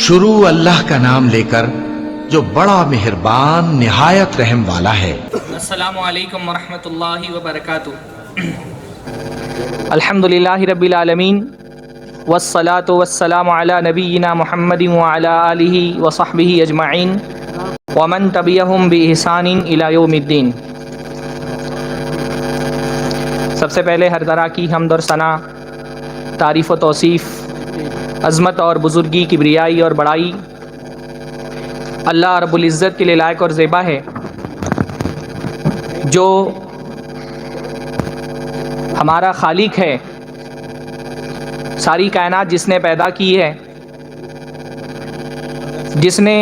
شروع اللہ کا نام لے کر جو بڑا مہربان نہایت رحم والا ہے۔ السلام علیکم ورحمۃ اللہ وبرکاتہ۔ الحمدللہ رب العالمین والصلاة والسلام علی نبینا محمد وعلی آلہ وصحبہ اجمعین ومن تبعہم بإحسان الی یوم الدین۔ سب سے پہلے ہر طرح کی حمد اور ثنا، تعریف و توصیف، عظمت اور بزرگی، کبریائی اور بڑائی اللہ رب العزت کے لیے لائق اور زیبا ہے، جو ہمارا خالق ہے، ساری کائنات جس نے پیدا کی ہے، جس نے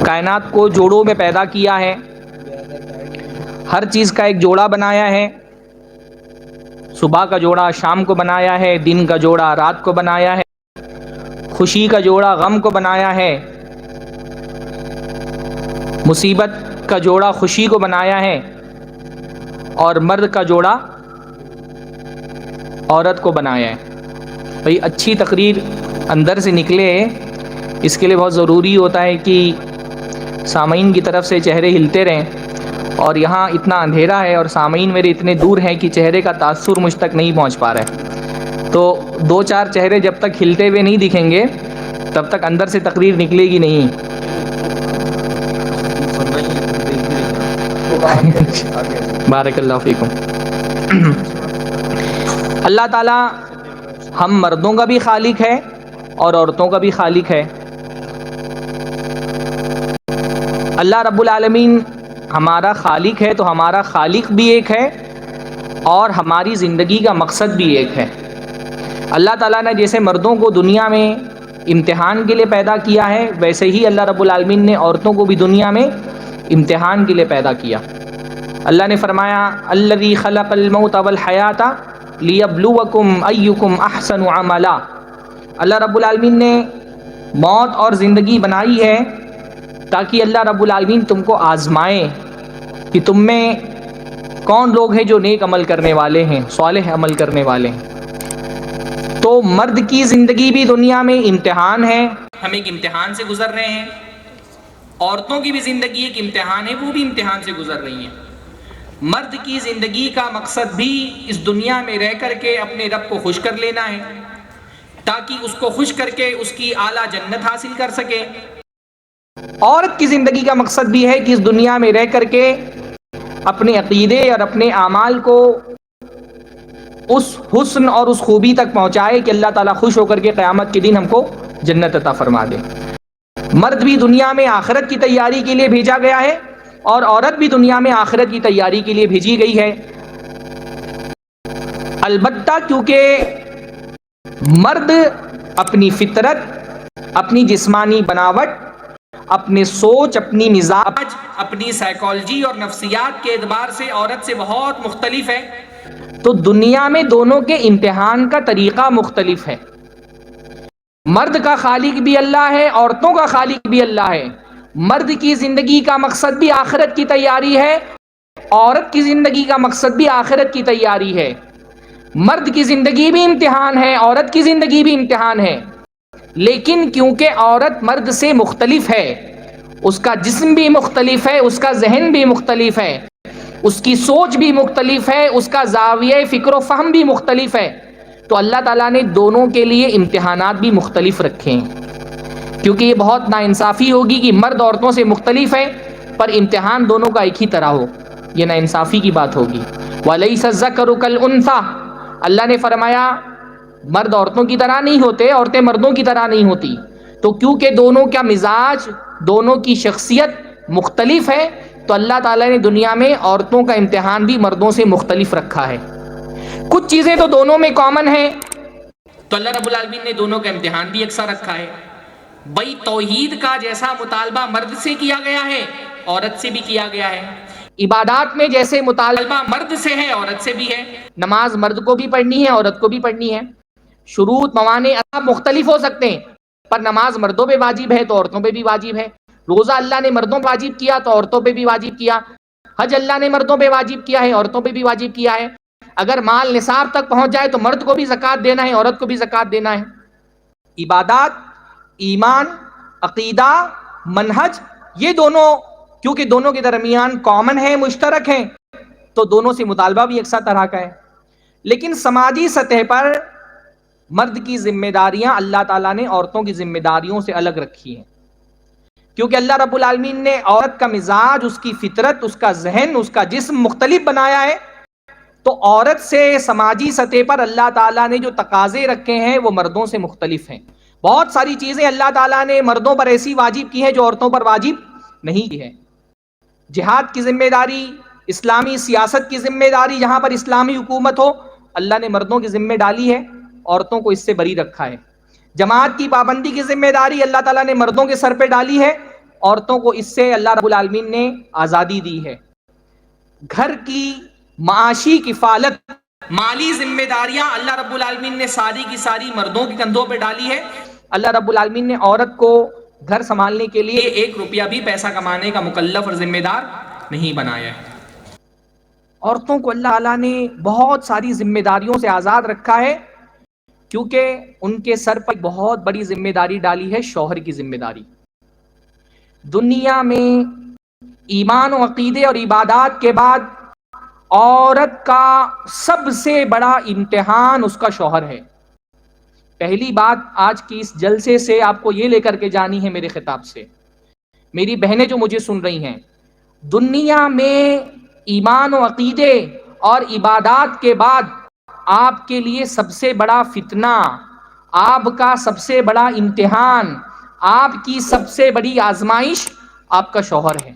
کائنات کو جوڑوں میں پیدا کیا ہے، ہر چیز کا ایک جوڑا بنایا ہے، صبح کا جوڑا شام کو بنایا ہے، دن کا جوڑا رات کو بنایا ہے، خوشی کا جوڑا غم کو بنایا ہے، مصیبت کا جوڑا خوشی کو بنایا ہے، اور مرد کا جوڑا عورت کو بنایا ہے۔ بھئی اچھی تقریر اندر سے نکلے، اس کے لیے بہت ضروری ہوتا ہے کہ سامعین کی طرف سے چہرے ہلتے رہیں، اور یہاں اتنا اندھیرا ہے اور سامعین میرے اتنے دور ہیں کہ چہرے کا تاثر مجھ تک نہیں پہنچ پا رہا ہے، تو دو چار چہرے جب تک ہلتے ہوئے نہیں دکھیں گے تب تک اندر سے تقریر نکلے گی نہیں۔ بارک اللہ فیکم۔ اللہ تعالی ہم مردوں کا بھی خالق ہے اور عورتوں کا بھی خالق ہے۔ اللہ رب العالمین ہمارا خالق ہے تو ہمارا خالق بھی ایک ہے اور ہماری زندگی کا مقصد بھی ایک ہے۔ اللہ تعالیٰ نے جیسے مردوں کو دنیا میں امتحان کے لیے پیدا کیا ہے، ویسے ہی اللہ رب العالمین نے عورتوں کو بھی دنیا میں امتحان کے لیے پیدا کیا۔ اللہ نے فرمایا الذی خلق الموت والحیات لیبلوکم ایکم احسن عملا۔ اللہ رب العالمین نے موت اور زندگی بنائی ہے تاکہ اللہ رب العالمین تم کو آزمائے کہ تم میں کون لوگ ہیں جو نیک عمل کرنے والے ہیں، صالح عمل کرنے والے ہیں۔ تو مرد کی زندگی بھی دنیا میں امتحان ہے، ہم ایک امتحان سے گزر رہے ہیں، عورتوں کی بھی زندگی ایک امتحان ہے، وہ بھی امتحان سے گزر رہی ہیں۔ مرد کی زندگی کا مقصد بھی اس دنیا میں رہ کر کے اپنے رب کو خوش کر لینا ہے تاکہ اس کو خوش کر کے اس کی اعلیٰ جنت حاصل کر سکے۔ عورت کی زندگی کا مقصد بھی ہے کہ اس دنیا میں رہ کر کے اپنے عقیدے اور اپنے اعمال کو اس حسن اور اس خوبی تک پہنچائے کہ اللہ تعالیٰ خوش ہو کر کے قیامت کے دن ہم کو جنت عطا فرما دے۔ مرد بھی دنیا میں آخرت کی تیاری کے لیے بھیجا گیا ہے اور عورت بھی دنیا میں آخرت کی تیاری کے لیے بھیجی گئی ہے، البتہ کیونکہ مرد اپنی فطرت، اپنی جسمانی بناوٹ، اپنے سوچ، اپنی مزاج، اپنی سائیکالوجی اور نفسیات کے اعتبار سے عورت سے بہت مختلف ہے، تو دنیا میں دونوں کے امتحان کا طریقہ مختلف ہے۔ مرد کا خالق بھی اللہ ہے، عورتوں کا خالق بھی اللہ ہے۔ مرد کی زندگی کا مقصد بھی آخرت کی تیاری ہے، عورت کی زندگی کا مقصد بھی آخرت کی تیاری ہے۔ مرد کی زندگی بھی امتحان ہے، عورت کی زندگی بھی امتحان ہے، لیکن کیونکہ عورت مرد سے مختلف ہے، اس کا جسم بھی مختلف ہے، اس کا ذہن بھی مختلف ہے، اس کی سوچ بھی مختلف ہے، اس کا زاویہ فکر و فہم بھی مختلف ہے، تو اللہ تعالیٰ نے دونوں کے لیے امتحانات بھی مختلف رکھے ہیں، کیونکہ یہ بہت ناانصافی ہوگی کہ مرد عورتوں سے مختلف ہے پر امتحان دونوں کا ایک ہی طرح ہو، یہ ناانصافی کی بات ہوگی۔ وَلَيْسَ الذَّكَرُ كَالْأُنثَىٰ، اللہ نے فرمایا مرد عورتوں کی طرح نہیں ہوتے، عورتیں مردوں کی طرح نہیں ہوتی، تو کیونکہ دونوں کا مزاج، دونوں کی شخصیت مختلف ہے، تو اللہ تعالیٰ نے دنیا میں عورتوں کا امتحان بھی مردوں سے مختلف رکھا ہے۔ کچھ چیزیں تو دونوں میں کامن ہیں، تو اللہ رب العالمین نے دونوں کا امتحان بھی یکساں رکھا ہے۔ بھئی توحید کا جیسا مطالبہ مرد سے کیا گیا ہے، عورت سے بھی کیا گیا ہے۔ عبادات میں جیسے مطالبہ مرد سے ہے، عورت سے بھی ہے۔ نماز مرد کو بھی پڑھنی ہے، عورت کو بھی پڑھنی ہے۔ شروط، موانع مختلف ہو سکتے ہیں، پر نماز مردوں پہ واجب ہے تو عورتوں پہ بھی واجب ہے۔ روزہ اللہ نے مردوں پہ واجب کیا تو عورتوں پہ بھی واجب کیا۔ حج اللہ نے مردوں پہ واجب کیا ہے، عورتوں پہ بھی واجب کیا ہے۔ اگر مال نصاب تک پہنچ جائے تو مرد کو بھی زکوٰۃ دینا ہے، عورت کو بھی زکوٰۃ دینا ہے۔ عبادات ایمان، عقیدہ، منہج، یہ دونوں کیونکہ دونوں کے درمیان کامن ہے، مشترک ہیں، تو دونوں سے مطالبہ بھی یکساں طرح کا ہے۔ لیکن سماجی سطح پر مرد کی ذمہ داریاں اللہ تعالیٰ نے عورتوں کی ذمہ داریوں سے الگ رکھی ہیں، کیونکہ اللہ رب العالمین نے عورت کا مزاج، اس کی فطرت، اس کا ذہن، اس کا جسم مختلف بنایا ہے، تو عورت سے سماجی سطح پر اللہ تعالیٰ نے جو تقاضے رکھے ہیں وہ مردوں سے مختلف ہیں۔ بہت ساری چیزیں اللہ تعالیٰ نے مردوں پر ایسی واجب کی ہیں جو عورتوں پر واجب نہیں کی ہے۔ جہاد کی ذمہ داری، اسلامی سیاست کی ذمہ داری، جہاں پر اسلامی حکومت ہو، اللہ نے مردوں کی ذمہ ڈالی ہے، عورتوں کو اس سے بری رکھا ہے۔ جماعت کی پابندی کی ذمہ داری اللہ تعالیٰ نے مردوں کے سر پہ ڈالی ہے، عورتوں کو اس سے اللہ رب العالمین نے آزادی دی ہے۔ گھر کی معاشی کفالت، مالی ذمہ داریاں اللہ رب العالمین نے ساری کی ساری مردوں کے کندھوں پہ ڈالی ہے۔ اللہ رب العالمین نے عورت کو گھر سنبھالنے کے لیے 1 روپیہ بھی پیسہ کمانے کا مکلف اور ذمہ دار نہیں بنایا ہے۔ عورتوں کو اللہ تعالیٰ نے بہت ساری ذمہ داریوں سے آزاد رکھا ہے، کیونکہ ان کے سر پر بہت بڑی ذمہ داری ڈالی ہے، شوہر کی ذمہ داری۔ دنیا میں ایمان و عقیدے اور عبادات کے بعد عورت کا سب سے بڑا امتحان اس کا شوہر ہے۔ پہلی بات آج کی اس جلسے سے آپ کو یہ لے کر کے جانی ہے، میرے خطاب سے میری بہنیں جو مجھے سن رہی ہیں، دنیا میں ایمان و عقیدے اور عبادات کے بعد آپ کے لیے سب سے بڑا فتنہ، آپ کا سب سے بڑا امتحان، آپ کی سب سے بڑی آزمائش آپ کا شوہر ہے۔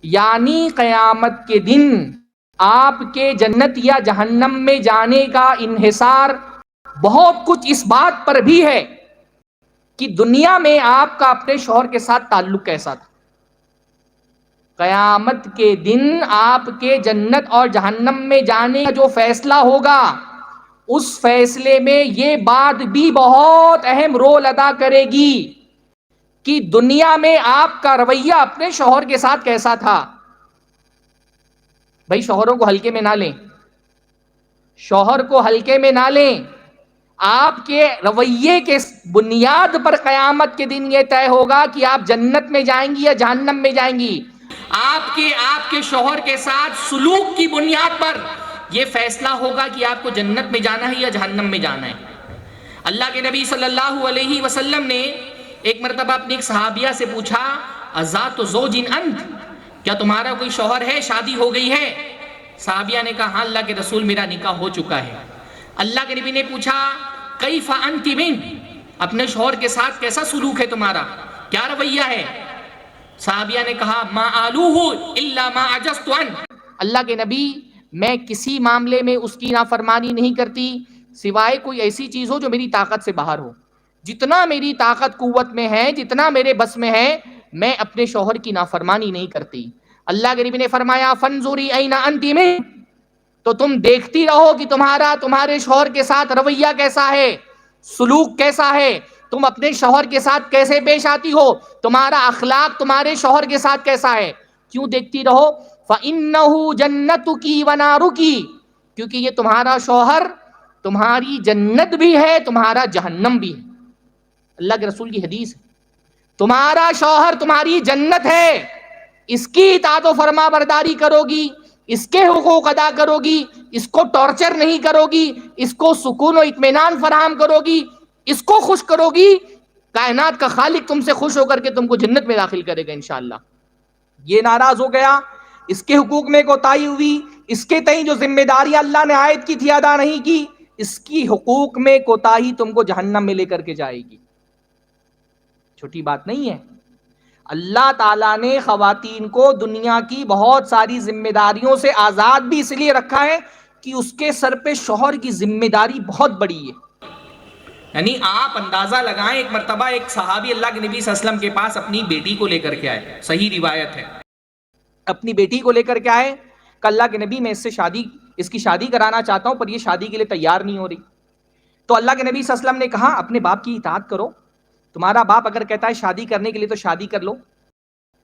یعنی قیامت کے دن آپ کے جنت یا جہنم میں جانے کا انحصار بہت کچھ اس بات پر بھی ہے کہ دنیا میں آپ کا اپنے شوہر کے ساتھ تعلق کیسا تھا۔ قیامت کے دن آپ کے جنت اور جہنم میں جانے کا جو فیصلہ ہوگا، اس فیصلے میں یہ بات بھی بہت اہم رول ادا کرے گی کہ دنیا میں آپ کا رویہ اپنے شوہر کے ساتھ کیسا تھا۔ بھائی شوہروں کو ہلکے میں نہ لیں، شوہر کو ہلکے میں نہ لیں۔ آپ کے رویے کے بنیاد پر قیامت کے دن یہ طے ہوگا کہ آپ جنت میں جائیں گی یا جہنم میں جائیں گی۔ آپ کے شوہر کے ساتھ سلوک کی بنیاد پر یہ فیصلہ ہوگا کہ آپ کو جنت میں جانا ہے یا جہنم میں جانا ہے۔ اللہ کے نبی صلی اللہ علیہ وسلم نے ایک مرتبہ اپنی ایک صحابیہ سے پوچھا، اذات زوج انت، کیا تمہارا کوئی شوہر ہے، شادی ہو گئی ہے؟ صحابیہ نے کہا، ہاں اللہ کے رسول میرا نکاح ہو چکا ہے۔ اللہ کے نبی نے پوچھا، کیف انت من، اپنے شوہر کے ساتھ کیسا سلوک ہے تمہارا، کیا رویہ ہے؟ صحابیہ نے کہا، ما آلوہ الا ما عجزت عنہ، اللہ کے نبی میں کسی معاملے میں اس کی نافرمانی نہیں کرتی سوائے کوئی ایسی چیز ہو جو میری طاقت سے باہر ہو۔ جتنا میری طاقت قوت میں ہے، جتنا میرے بس میں ہے، میں اپنے شوہر کی نافرمانی نہیں کرتی۔ اللہ کے نبی نے فرمایا، فانظری این انت من، تو تم دیکھتی رہو کہ تمہارے شوہر کے ساتھ رویہ کیسا ہے، سلوک کیسا ہے، تم اپنے شوہر کے ساتھ کیسے پیش آتی ہو، تمہارا اخلاق تمہارے شوہر کے ساتھ کیسا ہے۔ کیوں دیکھتی رہو؟ فَإِنَّهُ جَنَّتُكِ وَنَارُكِ، کیونکہ یہ تمہارا شوہر تمہاری جنت بھی ہے، تمہارا جہنم بھی ہے۔ اللہ کے رسول کی حدیث ہے، تمہارا شوہر تمہاری جنت ہے، اس کی اطاعت و فرما برداری کرو گی، اس کے حقوق ادا کرو گی، اس کو ٹارچر نہیں کرو گی، اس کو سکون و اطمینان فراہم کرو گی، اس کو خوش کرو گی، کائنات کا خالق تم سے خوش ہو کر کے تم کو جنت میں داخل کرے گا انشاءاللہ۔ یہ ناراض ہو گیا، اس کے حقوق میں کوتاہی ہوئی، اس کے تئیں جو ذمہ داریاں اللہ نے عائد کی تھی ادا نہیں کی، اس کی حقوق میں کوتاہی تم کو جہنم میں لے کر کے جائے گی۔ چھوٹی بات نہیں ہے۔ اللہ تعالیٰ نے خواتین کو دنیا کی بہت ساری ذمہ داریوں سے آزاد بھی اس لیے رکھا ہے کہ اس کے سر پہ شوہر کی ذمہ داری بہت بڑی ہے۔ یعنی آپ اندازہ لگائیں، ایک مرتبہ ایک صحابی اللہ کے نبی صلی اللہ علیہ وسلم کے پاس اپنی بیٹی کو لے کر کے آئے، صحیح روایت ہے، اپنی بیٹی کو لے کر کے آئے کہ اللہ کے نبی میں اس کی شادی کرانا چاہتا ہوں، پر یہ شادی کے لیے تیار نہیں ہو رہی۔ تو اللہ کے نبی صلی اللہ علیہ وسلم نے کہا، اپنے باپ کی اطاعت کرو، تمہارا باپ اگر کہتا ہے شادی کرنے کے لیے تو شادی کر لو۔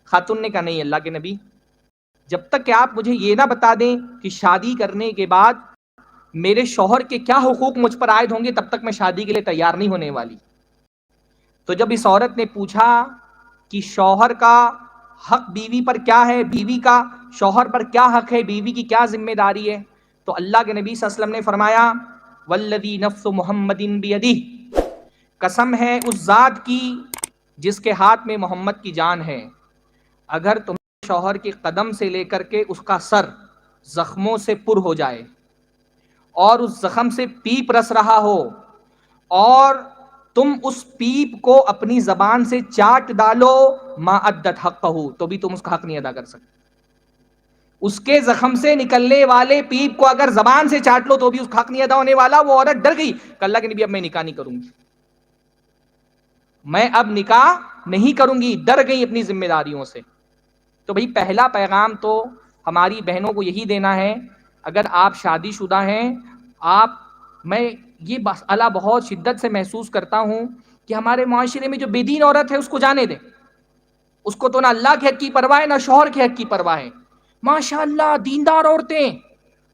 خاتون نے کہا، نہیں اللہ کے نبی، جب تک کہ آپ مجھے یہ نہ بتا دیں کہ شادی کرنے کے بعد میرے شوہر کے کیا حقوق مجھ پر عائد ہوں گے، تب تک میں شادی کے لیے تیار نہیں ہونے والی۔ تو جب اس عورت نے پوچھا کہ شوہر کا حق بیوی پر کیا ہے، بیوی کا شوہر پر کیا حق ہے، بیوی کی کیا ذمہ داری ہے، تو اللہ کے نبی صلی اللہ علیہ وسلم نے فرمایا والذی نفس محمد بیدہ، قسم ہے اس ذات کی جس کے ہاتھ میں محمد کی جان ہے، اگر تمہارے شوہر کے قدم سے لے کر کے اس کا سر زخموں سے پر ہو جائے اور اس زخم سے پیپ رس رہا ہو اور تم اس پیپ کو اپنی زبان سے چاٹ ڈالو ما ادت حقہ، تو بھی تم اس کا حق نہیں ادا کر سکتے. اس کے زخم سے نکلنے والے پیپ کو اگر زبان سے چاٹ لو تو بھی اس کا حق نہیں ادا ہونے والا. وہ عورت ڈر گئی کہ اللہ کے نبی اب میں نکاح نہیں کروں گی، میں اب نکاح نہیں کروں گی، ڈر گئی اپنی ذمہ داریوں سے. تو بھئی پہلا پیغام تو ہماری بہنوں کو یہی دینا ہے، اگر آپ شادی شدہ ہیں، میں یہ مسئلہ بہت شدت سے محسوس کرتا ہوں کہ ہمارے معاشرے میں جو بے دین عورت ہے اس کو جانے دیں، اس کو تو نہ اللہ کے حق کی پرواہ ہے نہ شوہر کے حق کی پرواہ ہے. ماشاءاللہ دیندار عورتیں،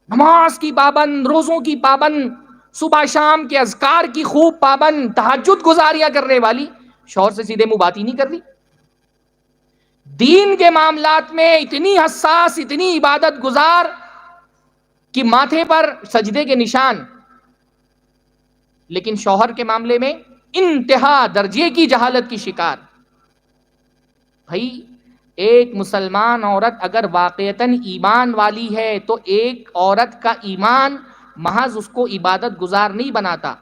نماز کی پابند، روزوں کی پابند، صبح شام کے اذکار کی خوب پابند، تہجد گزاریاں کرنے والی، شوہر سے سیدھے منہ بات ہی نہیں کر رہی. دین کے معاملات میں اتنی حساس، اتنی عبادت گزار کہ ماتھے پر سجدے کے نشان، لیکن شوہر کے معاملے میں انتہا درجے کی جہالت کی شکار. بھائی ایک مسلمان عورت اگر واقعتاً ایمان والی ہے تو ایک عورت کا ایمان محض اس کو عبادت گزار نہیں بناتا.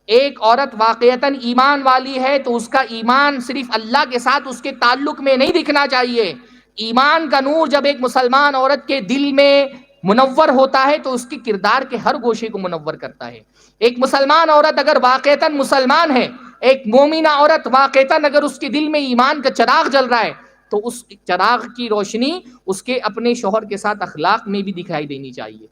ایک عورت واقعتاً ایمان والی ہے تو اس کا ایمان صرف اللہ کے ساتھ اس کے تعلق میں نہیں دکھنا چاہیے. ایمان کا نور جب ایک مسلمان عورت کے دل میں منور ہوتا ہے تو اس کے کردار کے ہر گوشے کو منور کرتا ہے. ایک مسلمان عورت اگر واقعتاً مسلمان ہے، ایک مومنہ عورت واقعتاً اگر اس کے دل میں ایمان کا چراغ جل رہا ہے تو اس چراغ کی روشنی اس کے اپنے شوہر کے ساتھ اخلاق میں بھی دکھائی دینی چاہیے.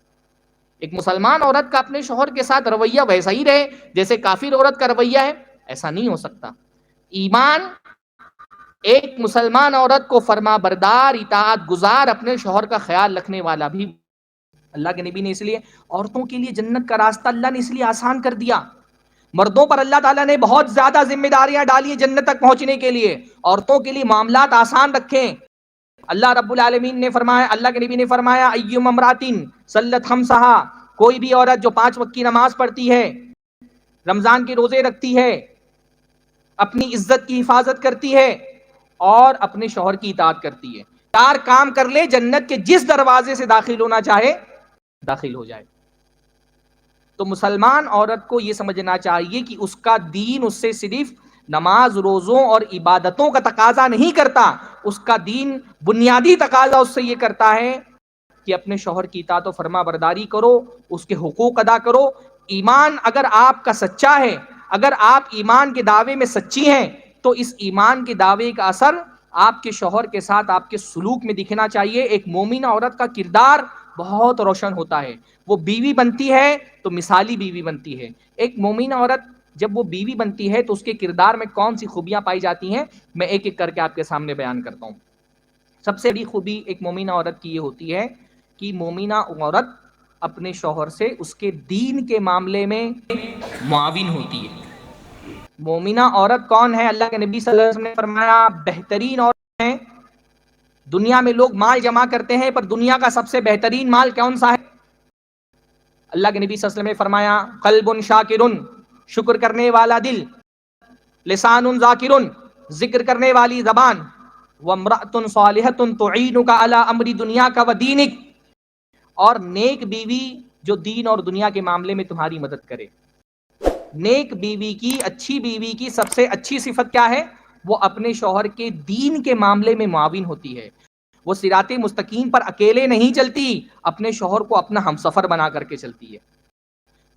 ایک مسلمان عورت کا اپنے شوہر کے ساتھ رویہ ویسا ہی رہے جیسے کافر عورت کا رویہ ہے، ایسا نہیں ہو سکتا. ایمان ایک مسلمان عورت کو فرما بردار، اطاعت گزار، اپنے شوہر کا خیال رکھنے والا بھی. اللہ کے نبی نے اس لیے عورتوں کے لیے جنت کا راستہ اللہ نے اس لیے آسان کر دیا. مردوں پر اللہ تعالیٰ نے بہت زیادہ ذمہ داریاں ڈالی ہیں جنت تک پہنچنے کے لیے، عورتوں کے لیے معاملات آسان رکھیں. اللہ رب العالمین نے فرمایا، اللہ کے نبی نے فرمایا ایما امراتن صلت خمسہا، کوئی بھی عورت جو 5 وقت کی نماز پڑھتی ہے، رمضان کے روزے رکھتی ہے، اپنی عزت کی حفاظت کرتی ہے اور اپنے شوہر کی اطاعت کرتی ہے، 4 کام کر لے، جنت کے جس دروازے سے داخل ہونا چاہے داخل ہو جائے. تو مسلمان عورت کو یہ سمجھنا چاہیے کہ اس کا دین اس سے صرف نماز روزوں اور عبادتوں کا تقاضا نہیں کرتا، اس کا دین بنیادی تقاضا اس سے یہ کرتا ہے کہ اپنے شوہر کی اطاعت و فرما برداری کرو، اس کے حقوق ادا کرو. ایمان اگر آپ کا سچا ہے، اگر آپ ایمان کے دعوے میں سچی ہیں تو اس ایمان کے دعوے کا اثر آپ کے شوہر کے ساتھ آپ کے سلوک میں دکھنا چاہیے. ایک مومنہ عورت کا کردار بہت روشن ہوتا ہے، وہ بیوی بنتی ہے تو مثالی بیوی بنتی ہے. ایک مومنہ عورت جب وہ بیوی بنتی ہے تو اس کے کردار میں کون سی خوبیاں پائی جاتی ہیں، میں ایک ایک کر کے آپ کے سامنے بیان کرتا ہوں. سب سے بڑی خوبی ایک مومنہ عورت کی یہ ہوتی ہے کہ مومنہ عورت اپنے شوہر سے اس کے دین کے معاملے میں معاون ہوتی ہے. مومنہ عورت کون ہے؟ اللہ کے نبی صلی اللہ علیہ وسلم نے فرمایا بہترین عورت ہے. دنیا میں لوگ مال جمع کرتے ہیں پر دنیا کا سب سے بہترین مال کون سا ہے؟ اللہ کے نبی صلی اللہ علیہ وسلم نے فرمایا قلب شاکر، شکر کرنے والا دل، لسان ذاکر، ذکر کرنے والی زبان، وامرأۃ صالحۃ تعینک علی امر دنیاک و دینک، اور نیک بیوی جو دین اور دنیا کے معاملے میں تمہاری مدد کرے. نیک بیوی کی، اچھی بیوی کی سب سے اچھی صفت کیا ہے؟ وہ اپنے شوہر کے دین کے معاملے میں معاون ہوتی ہے. وہ صراط مستقیم پر اکیلے نہیں چلتی، اپنے شوہر کو اپنا ہمسفر بنا کر کے چلتی ہے.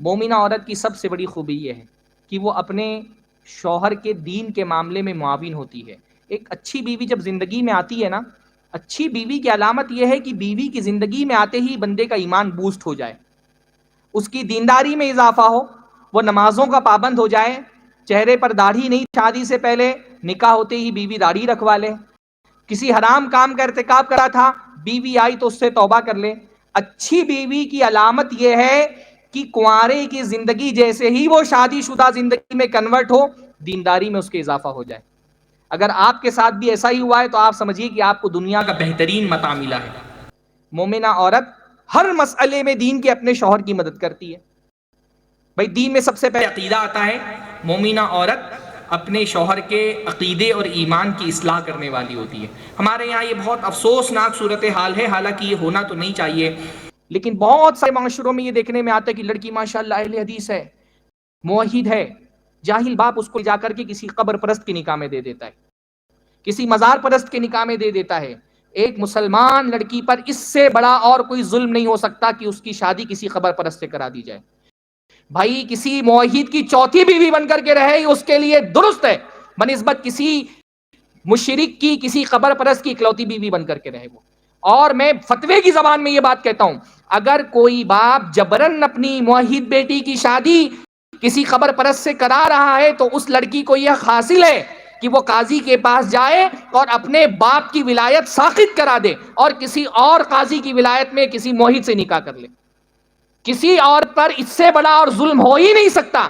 مومنہ عورت کی سب سے بڑی خوبی یہ ہے کہ وہ اپنے شوہر کے دین کے معاملے میں معاون ہوتی ہے. ایک اچھی بیوی جب زندگی میں آتی ہے نا، اچھی بیوی کی علامت یہ ہے کہ بیوی کی زندگی میں آتے ہی بندے کا ایمان بوسٹ ہو جائے، اس کی دینداری میں اضافہ ہو، وہ نمازوں کا پابند ہو جائے، چہرے پر داڑھی نہیں، شادی سے پہلے نکاح ہوتے ہی بیوی داڑھی رکھوا لے، کسی حرام کام کا ارتکاب کرا تھا، بیوی آئی تو اس سے توبہ کر لے. اچھی بیوی کی علامت یہ ہے کہ کنوارے کی زندگی جیسے ہی وہ شادی شدہ زندگی میں کنورٹ ہو، دینداری میں اس کے اضافہ ہو جائے. اگر آپ کے ساتھ بھی ایسا ہی ہوا ہے تو آپ سمجھیے کہ آپ کو دنیا کا بہترین متاع ملا ہے. مومنہ عورت ہر مسئلے میں دین کے اپنے شوہر کی مدد کرتی ہے. بھائی دین میں سب سے پہلے عقیدہ آتا ہے. مومنہ عورت اپنے شوہر کے عقیدے اور ایمان کی اصلاح کرنے والی ہوتی ہے. ہمارے یہاں یہ بہت افسوسناک صورتحال ہے، حالانکہ یہ ہونا تو نہیں چاہیے، لیکن بہت سارے معاشروں میں یہ دیکھنے میں آتا ہے کہ لڑکی ماشاءاللہ اہل حدیث ہے، موحد ہے، جاہل باپ اس کو جا کر کے کسی قبر پرست کی نکاح میں دے دیتا ہے، کسی مزار پرست کے نکاح میں دے دیتا ہے. ایک مسلمان لڑکی پر اس سے بڑا اور کوئی ظلم نہیں ہو سکتا کہ اس کی شادی کسی قبر پرست سے کرا دی جائے. بھائی کسی موحد کی چوتھی بیوی بن کر کے رہے اس کے لیے درست ہے بنسبت کسی مشرک کی کسی قبر پرست کی اکلوتی بیوی بن کر کے رہے وہ. اور میں فتوے کی زبان میں یہ بات کہتا ہوں، اگر کوئی باپ جبرن اپنی موحد بیٹی کی شادی کسی قبر پرست سے کرا رہا ہے تو اس لڑکی کو یہ حاصل ہے کہ وہ قاضی کے پاس جائے اور اپنے باپ کی ولایت ساقط کرا دے اور کسی اور قاضی کی ولایت میں کسی موحد سے نکاح کر لے. کسی اور پر اس سے بڑا اور ظلم ہو ہی نہیں سکتا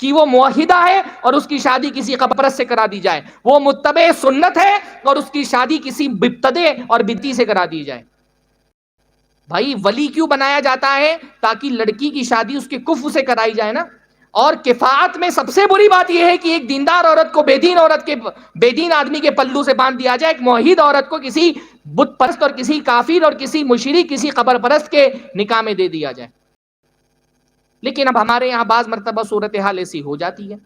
کہ وہ موحدہ ہے اور اس کی شادی کسی قبر پرست سے کرا دی جائے، وہ متبع سنت ہے اور اس کی شادی کسی مبتدع اور بدعتی سے کرا دی جائے. بھائی ولی کیوں بنایا جاتا ہے؟ تاکہ لڑکی کی شادی اس کے کفر سے کرائی جائے نا. اور کفاعت میں سب سے بری بات یہ ہے کہ ایک دیندار عورت کو بے دین آدمی کے پلو سے باندھ دیا جائے، ایک موحد عورت کو کسی بت پرست اور کسی کافر اور کسی مشرک کسی قبر پرست کے نکاح میں دے دیا جائے. لیکن اب ہمارے یہاں بعض مرتبہ صورتحال ایسی ہو جاتی ہے،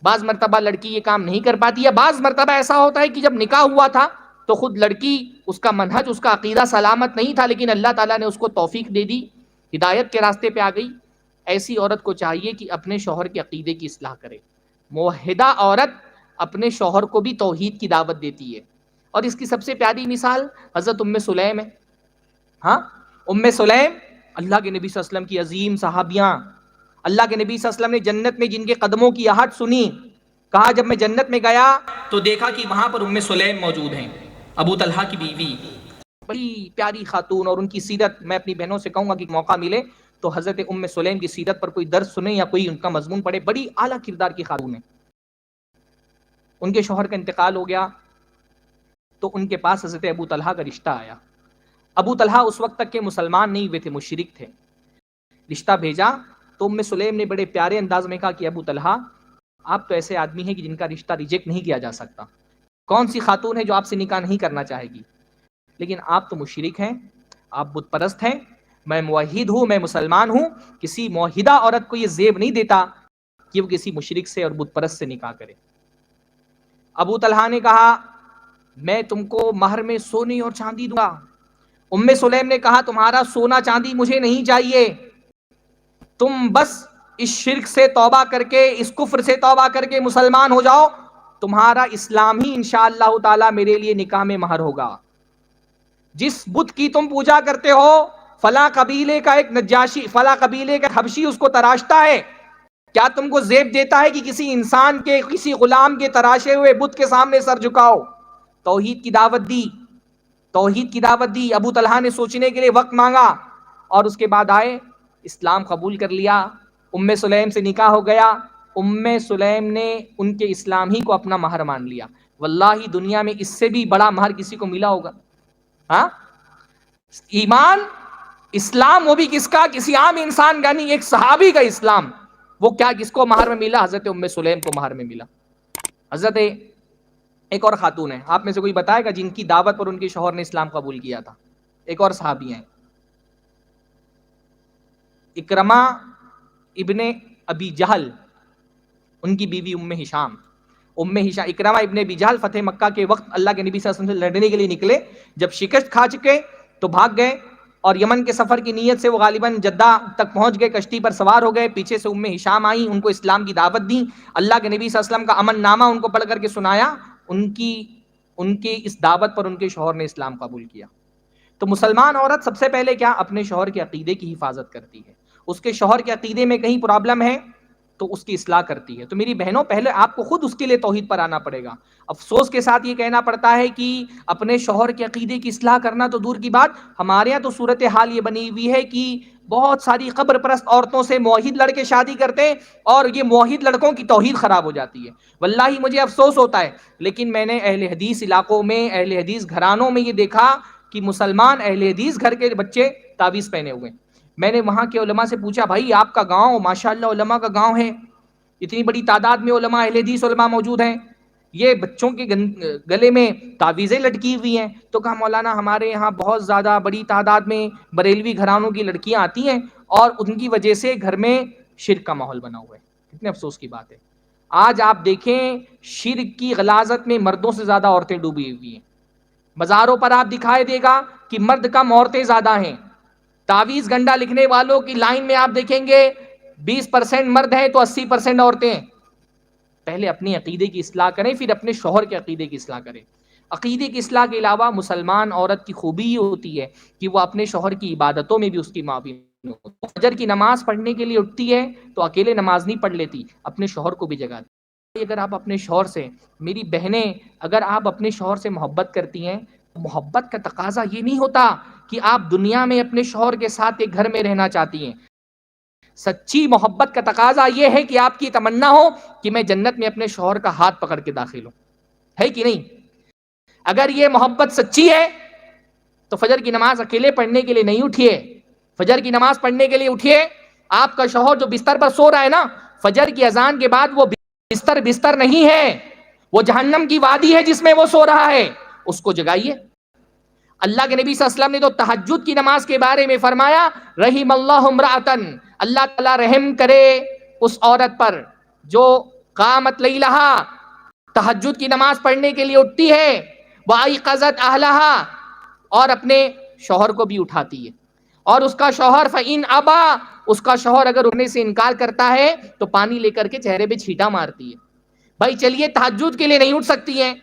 بعض مرتبہ لڑکی یہ کام نہیں کر پاتی ہے، بعض مرتبہ ایسا ہوتا ہے کہ جب نکاح ہوا تھا تو خود لڑکی اس کا منہج اس کا عقیدہ سلامت نہیں تھا، لیکن اللہ تعالیٰ نے اس کو توفیق دے دی، ہدایت کے راستے پہ آ گئی. ایسی عورت کو چاہیے کہ اپنے شوہر کے عقیدے کی اصلاح کرے. موحدہ عورت اپنے شوہر کو بھی توحید کی دعوت دیتی ہے، اور اس کی سب سے پیاری مثال حضرت ام سلیم ہے. ہاں ام سلیم اللہ کے نبی صلی اللہ علیہ وسلم کی عظیم صحابیاں، اللہ کے نبی صلی اللہ علیہ وسلم نے جنت میں جن کے قدموں کی آہٹ سنی، کہا جب میں جنت میں گیا تو دیکھا کہ وہاں پر ام سلیم موجود ہیں، ابو طلحہ کی بیوی، بڑی پیاری خاتون. اور ان کی سیرت میں اپنی بہنوں سے کہوں گا کہ موقع ملے تو حضرت ام سلیم کی سیرت پر کوئی درس سنیں یا کوئی ان کا مضمون پڑھے. بڑی اعلیٰ کردار کی خاتون ہے. ان کے شوہر کا انتقال ہو گیا تو ان کے پاس حضرت ابو طلحہ کا رشتہ آیا. ابو طلحہ اس وقت تک کے مسلمان نہیں ہوئے تھے، مشرک تھے. رشتہ بھیجا تو ام سلیم نے بڑے پیارے انداز میں کہا کہ ابو طلحہ آپ تو ایسے آدمی ہیں کہ جن کا رشتہ ریجیکٹ نہیں کیا جا سکتا. کون سی خاتون ہے جو آپ سے نکاح نہیں کرنا چاہے گی؟ لیکن آپ تو مشرک ہیں، آپ بت پرست ہیں، میں موحد ہوں، میں مسلمان ہوں. کسی موحدہ عورت کو یہ زیب نہیں دیتا کہ وہ کسی مشرک سے اور بت پرست سے نکاح کرے. ابو طلحہ نے کہا میں تم کو مہر میں سونے اور چاندی دوں گا. ام سلیم نے کہا تمہارا سونا چاندی مجھے نہیں چاہیے، تم بس اس شرک سے توبہ کر کے اس کفر سے توبہ کر کے مسلمان ہو جاؤ، تمہارا اسلام ہی انشاءاللہ تعالی میرے لیے نکاح میں مہر ہوگا. جس بت کی تم پوجا کرتے ہو فلاں قبیلے کا ایک نجاشی، فلاں قبیلے کا حبشی اس کو تراشتا ہے، کیا تم کو زیب دیتا ہے کہ کسی انسان کے کسی غلام کے تراشے ہوئے بت کے سامنے سر جھکاؤ؟ توحید کی دعوت دی، توحید کی دعوت دی. ابو طلحہ نے سوچنے کے لیے وقت مانگا اور اس کے بعد آئے، اسلام قبول کر لیا، ام سلیم سے نکاح ہو گیا. ام سلیم نے ان کے اسلام ہی کو اپنا مہر مان لیا. واللہ دنیا میں اس سے بھی بڑا مہر کسی کو ملا ہوگا؟ ہاں ایمان اسلام، وہ بھی کس کا؟ کسی عام انسان کا نہیں، ایک صحابی کا اسلام. وہ کیا کس کو مہر میں ملا؟ حضرت ام سلیم کو مہر میں ملا. حضرت ایک اور خاتون ہے، آپ میں سے کوئی بتائے گا جن کی دعوت پر ان کے شوہر نے اسلام قبول کیا تھا؟ ایک اور صحابی ہیں، اکرمہ ابن ابی جہل، ان کی بیوی ام ہشام. اکرمہ ابن ابی جہل فتح مکہ کے وقت اللہ کے نبی صلی اللہ علیہ وسلم سے لڑنے کے لیے نکلے، جب شکست کھا چکے تو بھاگ گئے اور یمن کے سفر کی نیت سے وہ غالباً جدہ تک پہنچ گئے، کشتی پر سوار ہو گئے. پیچھے سے ام ہشام آئیں، ان کو اسلام کی دعوت دی، اللہ کے نبی صلی اللہ علیہ وسلم کا امن نامہ ان کو پڑھ کر کے سنایا. ان کی اس دعوت پر ان کے شوہر نے اسلام قبول کیا. تو مسلمان عورت سب سے پہلے کیا؟ اپنے شوہر کے عقیدے کی حفاظت کرتی ہے. اس کے شوہر کے عقیدے میں کہیں پرابلم ہے تو اس کی اصلاح کرتی ہے. تو میری بہنوں پہلے آپ کو خود اس کے لیے توحید پر آنا پڑے گا. افسوس کے ساتھ یہ کہنا پڑتا ہے کہ اپنے شوہر کے عقیدے کی اصلاح کرنا تو دور کی بات، ہمارے یہاں تو صورتحال یہ بنی ہوئی ہے کہ بہت ساری قبر پرست عورتوں سے موحد لڑکے شادی کرتے ہیں اور یہ موحد لڑکوں کی توحید خراب ہو جاتی ہے. واللہ مجھے افسوس ہوتا ہے، لیکن میں نے اہل حدیث علاقوں میں، اہل حدیث گھرانوں میں یہ دیکھا کہ مسلمان اہل حدیث گھر کے بچے تعویذ پہنے ہوئے ہیں. میں نے وہاں کے علماء سے پوچھا، بھائی آپ کا گاؤں ماشاءاللہ علماء کا گاؤں ہے، اتنی بڑی تعداد میں علماء اہل حدیث علماء موجود ہیں، یہ بچوں کے گلے میں تعویذیں لٹکی ہوئی ہیں. تو کہا مولانا ہمارے یہاں بہت زیادہ بڑی تعداد میں بریلوی گھرانوں کی لڑکیاں آتی ہیں اور ان کی وجہ سے گھر میں شرک کا ماحول بنا ہوا ہے. کتنے افسوس کی بات ہے. آج آپ دیکھیں شرک کی غلاظت میں مردوں سے زیادہ عورتیں ڈوبی ہوئی ہیں. بازاروں پر آپ دکھائی دے گا کہ مرد کم عورتیں زیادہ ہیں. تعویذ گنڈا لکھنے والوں کی لائن میں آپ دیکھیں گے 20% مرد ہیں تو 80% عورتیں ہیں. پہلے اپنی عقیدے کی اصلاح کریں، پھر اپنے شوہر کے عقیدے کی اصلاح کریں. عقیدے کی اصلاح کے علاوہ مسلمان عورت کی خوبی یہ ہوتی ہے کہ وہ اپنے شوہر کی عبادتوں میں بھی اس کی معاون ہو. فجر کی نماز پڑھنے کے لیے اٹھتی ہے تو اکیلے نماز نہیں پڑھ لیتی، اپنے شوہر کو بھی جگاتی. اگر آپ اپنے شوہر سے، میری بہنیں اگر آپ اپنے شوہر سے محبت کرتی ہیں، محبت کا تقاضا یہ نہیں ہوتا کہ آپ دنیا میں اپنے شوہر کے ساتھ ایک گھر میں رہنا چاہتی ہیں. سچی محبت کا تقاضا یہ ہے کہ آپ کی تمنا ہو کہ میں جنت میں اپنے شوہر کا ہاتھ پکڑ کے داخل ہوں. ہے کہ نہیں؟ اگر یہ محبت سچی ہے تو فجر کی نماز اکیلے پڑھنے کے لیے نہیں اٹھیے، فجر کی نماز پڑھنے کے لیے اٹھیے. آپ کا شوہر جو بستر پر سو رہا ہے نا، فجر کی اذان کے بعد وہ بستر نہیں ہے، وہ جہنم کی وادی ہے جس میں وہ سو رہا ہے. اس کو جگائیے. اللہ کے نبی صلی اللہ علیہ وسلم نے تو تہجد کی نماز کے بارے میں فرمایا، رحم اللہ امرأتن، اللہ تعالیٰ رحم کرے اس عورت پر جو قامت لیلہا، تہجد کی نماز پڑھنے کے لیے اٹھتی ہے، وایقظت اہلہا، اور اپنے شوہر کو بھی اٹھاتی ہے. اور اس کا شوہر فإن ابا، اس کا شوہر اگر اٹھنے سے انکار کرتا ہے تو پانی لے کر کے چہرے پہ چھینٹا مارتی ہے. بھائی چلیے تہجد کے لیے نہیں اٹھ سکتی ہیں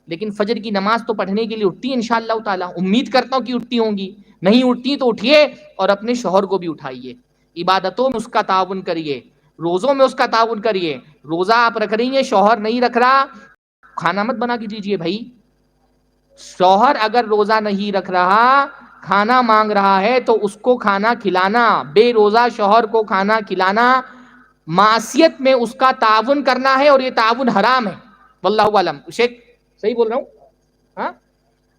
لیکن فجر کی نماز تو پڑھنے کے لیے اٹھتی ہیں انشاءاللہ تعالی. امید کرتا ہوں کہ اٹھتی ہوں گی. نہیں اٹھتی تو اٹھیے اور اپنے شوہر کو بھی اٹھائیے. عبادتوں میں اس کا تعاون کریے، روزوں میں اس کا تعاون کریے. روزہ آپ رکھ رہی ہیں، شوہر نہیں رکھ رہا، کھانا مت بنا کے دیجیے بھائی. شوہر اگر روزہ نہیں رکھ رہا، کھانا مانگ رہا ہے تو اس کو کھانا کھلانا، بے روزہ شوہر کو کھانا کھلانا معصیت میں اس کا تعاون کرنا ہے، اور یہ تعاون حرام ہے. واللہ علم. شیخ صحیح بول رہا ہوں؟ ہاں،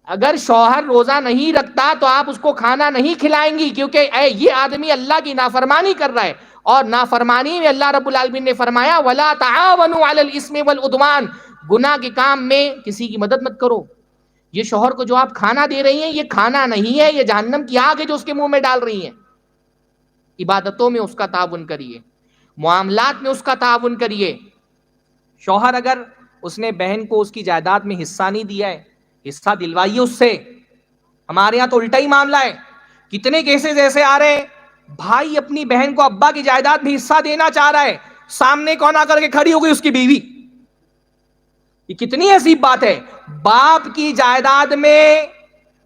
اگر شوہر روزہ نہیں رکھتا تو آپ اس کو کھانا نہیں کھلائیں گی، کیونکہ یہ آدمی اللہ کی نافرمانی کر رہا ہے. اور نافرمانی میں اللہ رب العالمین نے فرمایا وَلَا تَعَاوَنُوا عَلَى الْإِثْمِ وَالْعُدْوَانِ، گناہ کے کام میں کسی کی مدد مت کرو. یہ شوہر کو جو آپ کھانا دے رہی ہیں یہ کھانا نہیں ہے، یہ جہنم کی آگ ہے جو اس کے منہ میں ڈال رہی ہیں. عبادتوں میں اس کا تعاون کریے، معاملات میں اس کا تعاون کریے. شوہر اگر اس نے بہن کو اس کی جائیداد میں حصہ نہیں دیا ہے، حصہ دلوائیے اس سے. ہمارے یہاں تو الٹا ہی معاملہ ہے. کتنے کیسز ایسے آ رہے ہیں، بھائی اپنی بہن کو ابا کی جائیداد میں حصہ دینا چاہ رہا ہے، سامنے کون آ کر کے کھڑی ہو گئی؟ اس کی بیوی. یہ کتنی عجیب بات ہے. باپ کی جائیداد میں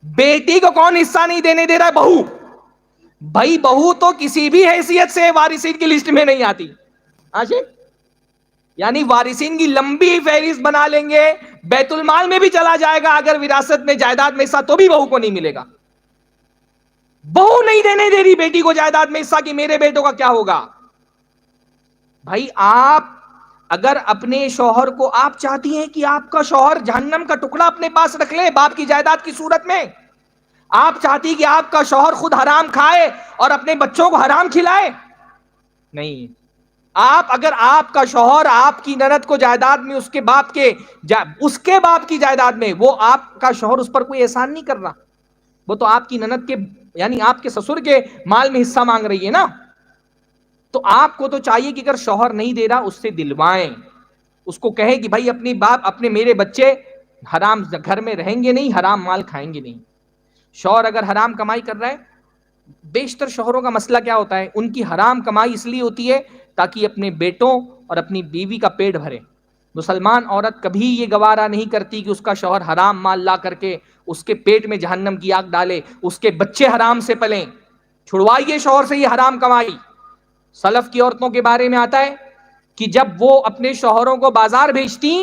بیٹی کو کون حصہ نہیں دینے دے رہا ہے؟ بہو. بھائی بہو تو کسی بھی حیثیت سے وارثین کی لسٹ میں نہیں آتی. یعنی وارثین کی لمبی فہرست بنا لیں گے، بیت المال میں بھی چلا جائے گا، اگر وراثت میں جائیداد میں حصہ تو بھی بہو کو نہیں ملے گا. بہو نہیں دینے دے رہی بیٹی کو جائیداد میں حصہ کہ میرے بیٹوں کا کیا ہوگا. بھائی آپ اگر اپنے شوہر کو آپ چاہتی ہیں کہ آپ کا شوہر جہنم کا ٹکڑا اپنے پاس رکھ لے باپ کی جائیداد کی صورت میں، آپ چاہتی کہ آپ کا شوہر خود حرام کھائے اور اپنے بچوں کو حرام کھلائے؟ نہیں. اگر آپ کا شوہر آپ کی نند کو جائیداد میں اس کے باپ کی جائیداد میں، وہ آپ کا شوہر اس پر کوئی احسان نہیں کر رہا، وہ تو آپ کی نند کے یعنی آپ کے سسر کے مال میں حصہ مانگ رہی ہے نا. تو آپ کو تو چاہیے کہ اگر شوہر نہیں دے رہا اس سے دلوائیں، اس کو کہے کہ بھائی اپنے میرے بچے حرام گھر میں رہیں گے نہیں، حرام مال کھائیں گے نہیں. شوہر اگر حرام کمائی کر رہا ہے، بیشتر شوہروں کا مسئلہ کیا ہوتا ہے، ان کی حرام کمائی اس لیے ہوتی ہے تاکہ اپنے بیٹوں اور اپنی بیوی کا پیٹ بھرے. مسلمان عورت کبھی یہ گوارا نہیں کرتی کہ اس کا شوہر حرام مال لا کر کے اس کے پیٹ میں جہنم کی آگ ڈالے، اس کے بچے حرام سے پلیں. چھڑوائیے شوہر سے یہ حرام کمائی. سلف کی عورتوں کے بارے میں آتا ہے کہ جب وہ اپنے شوہروں کو بازار بھیجتی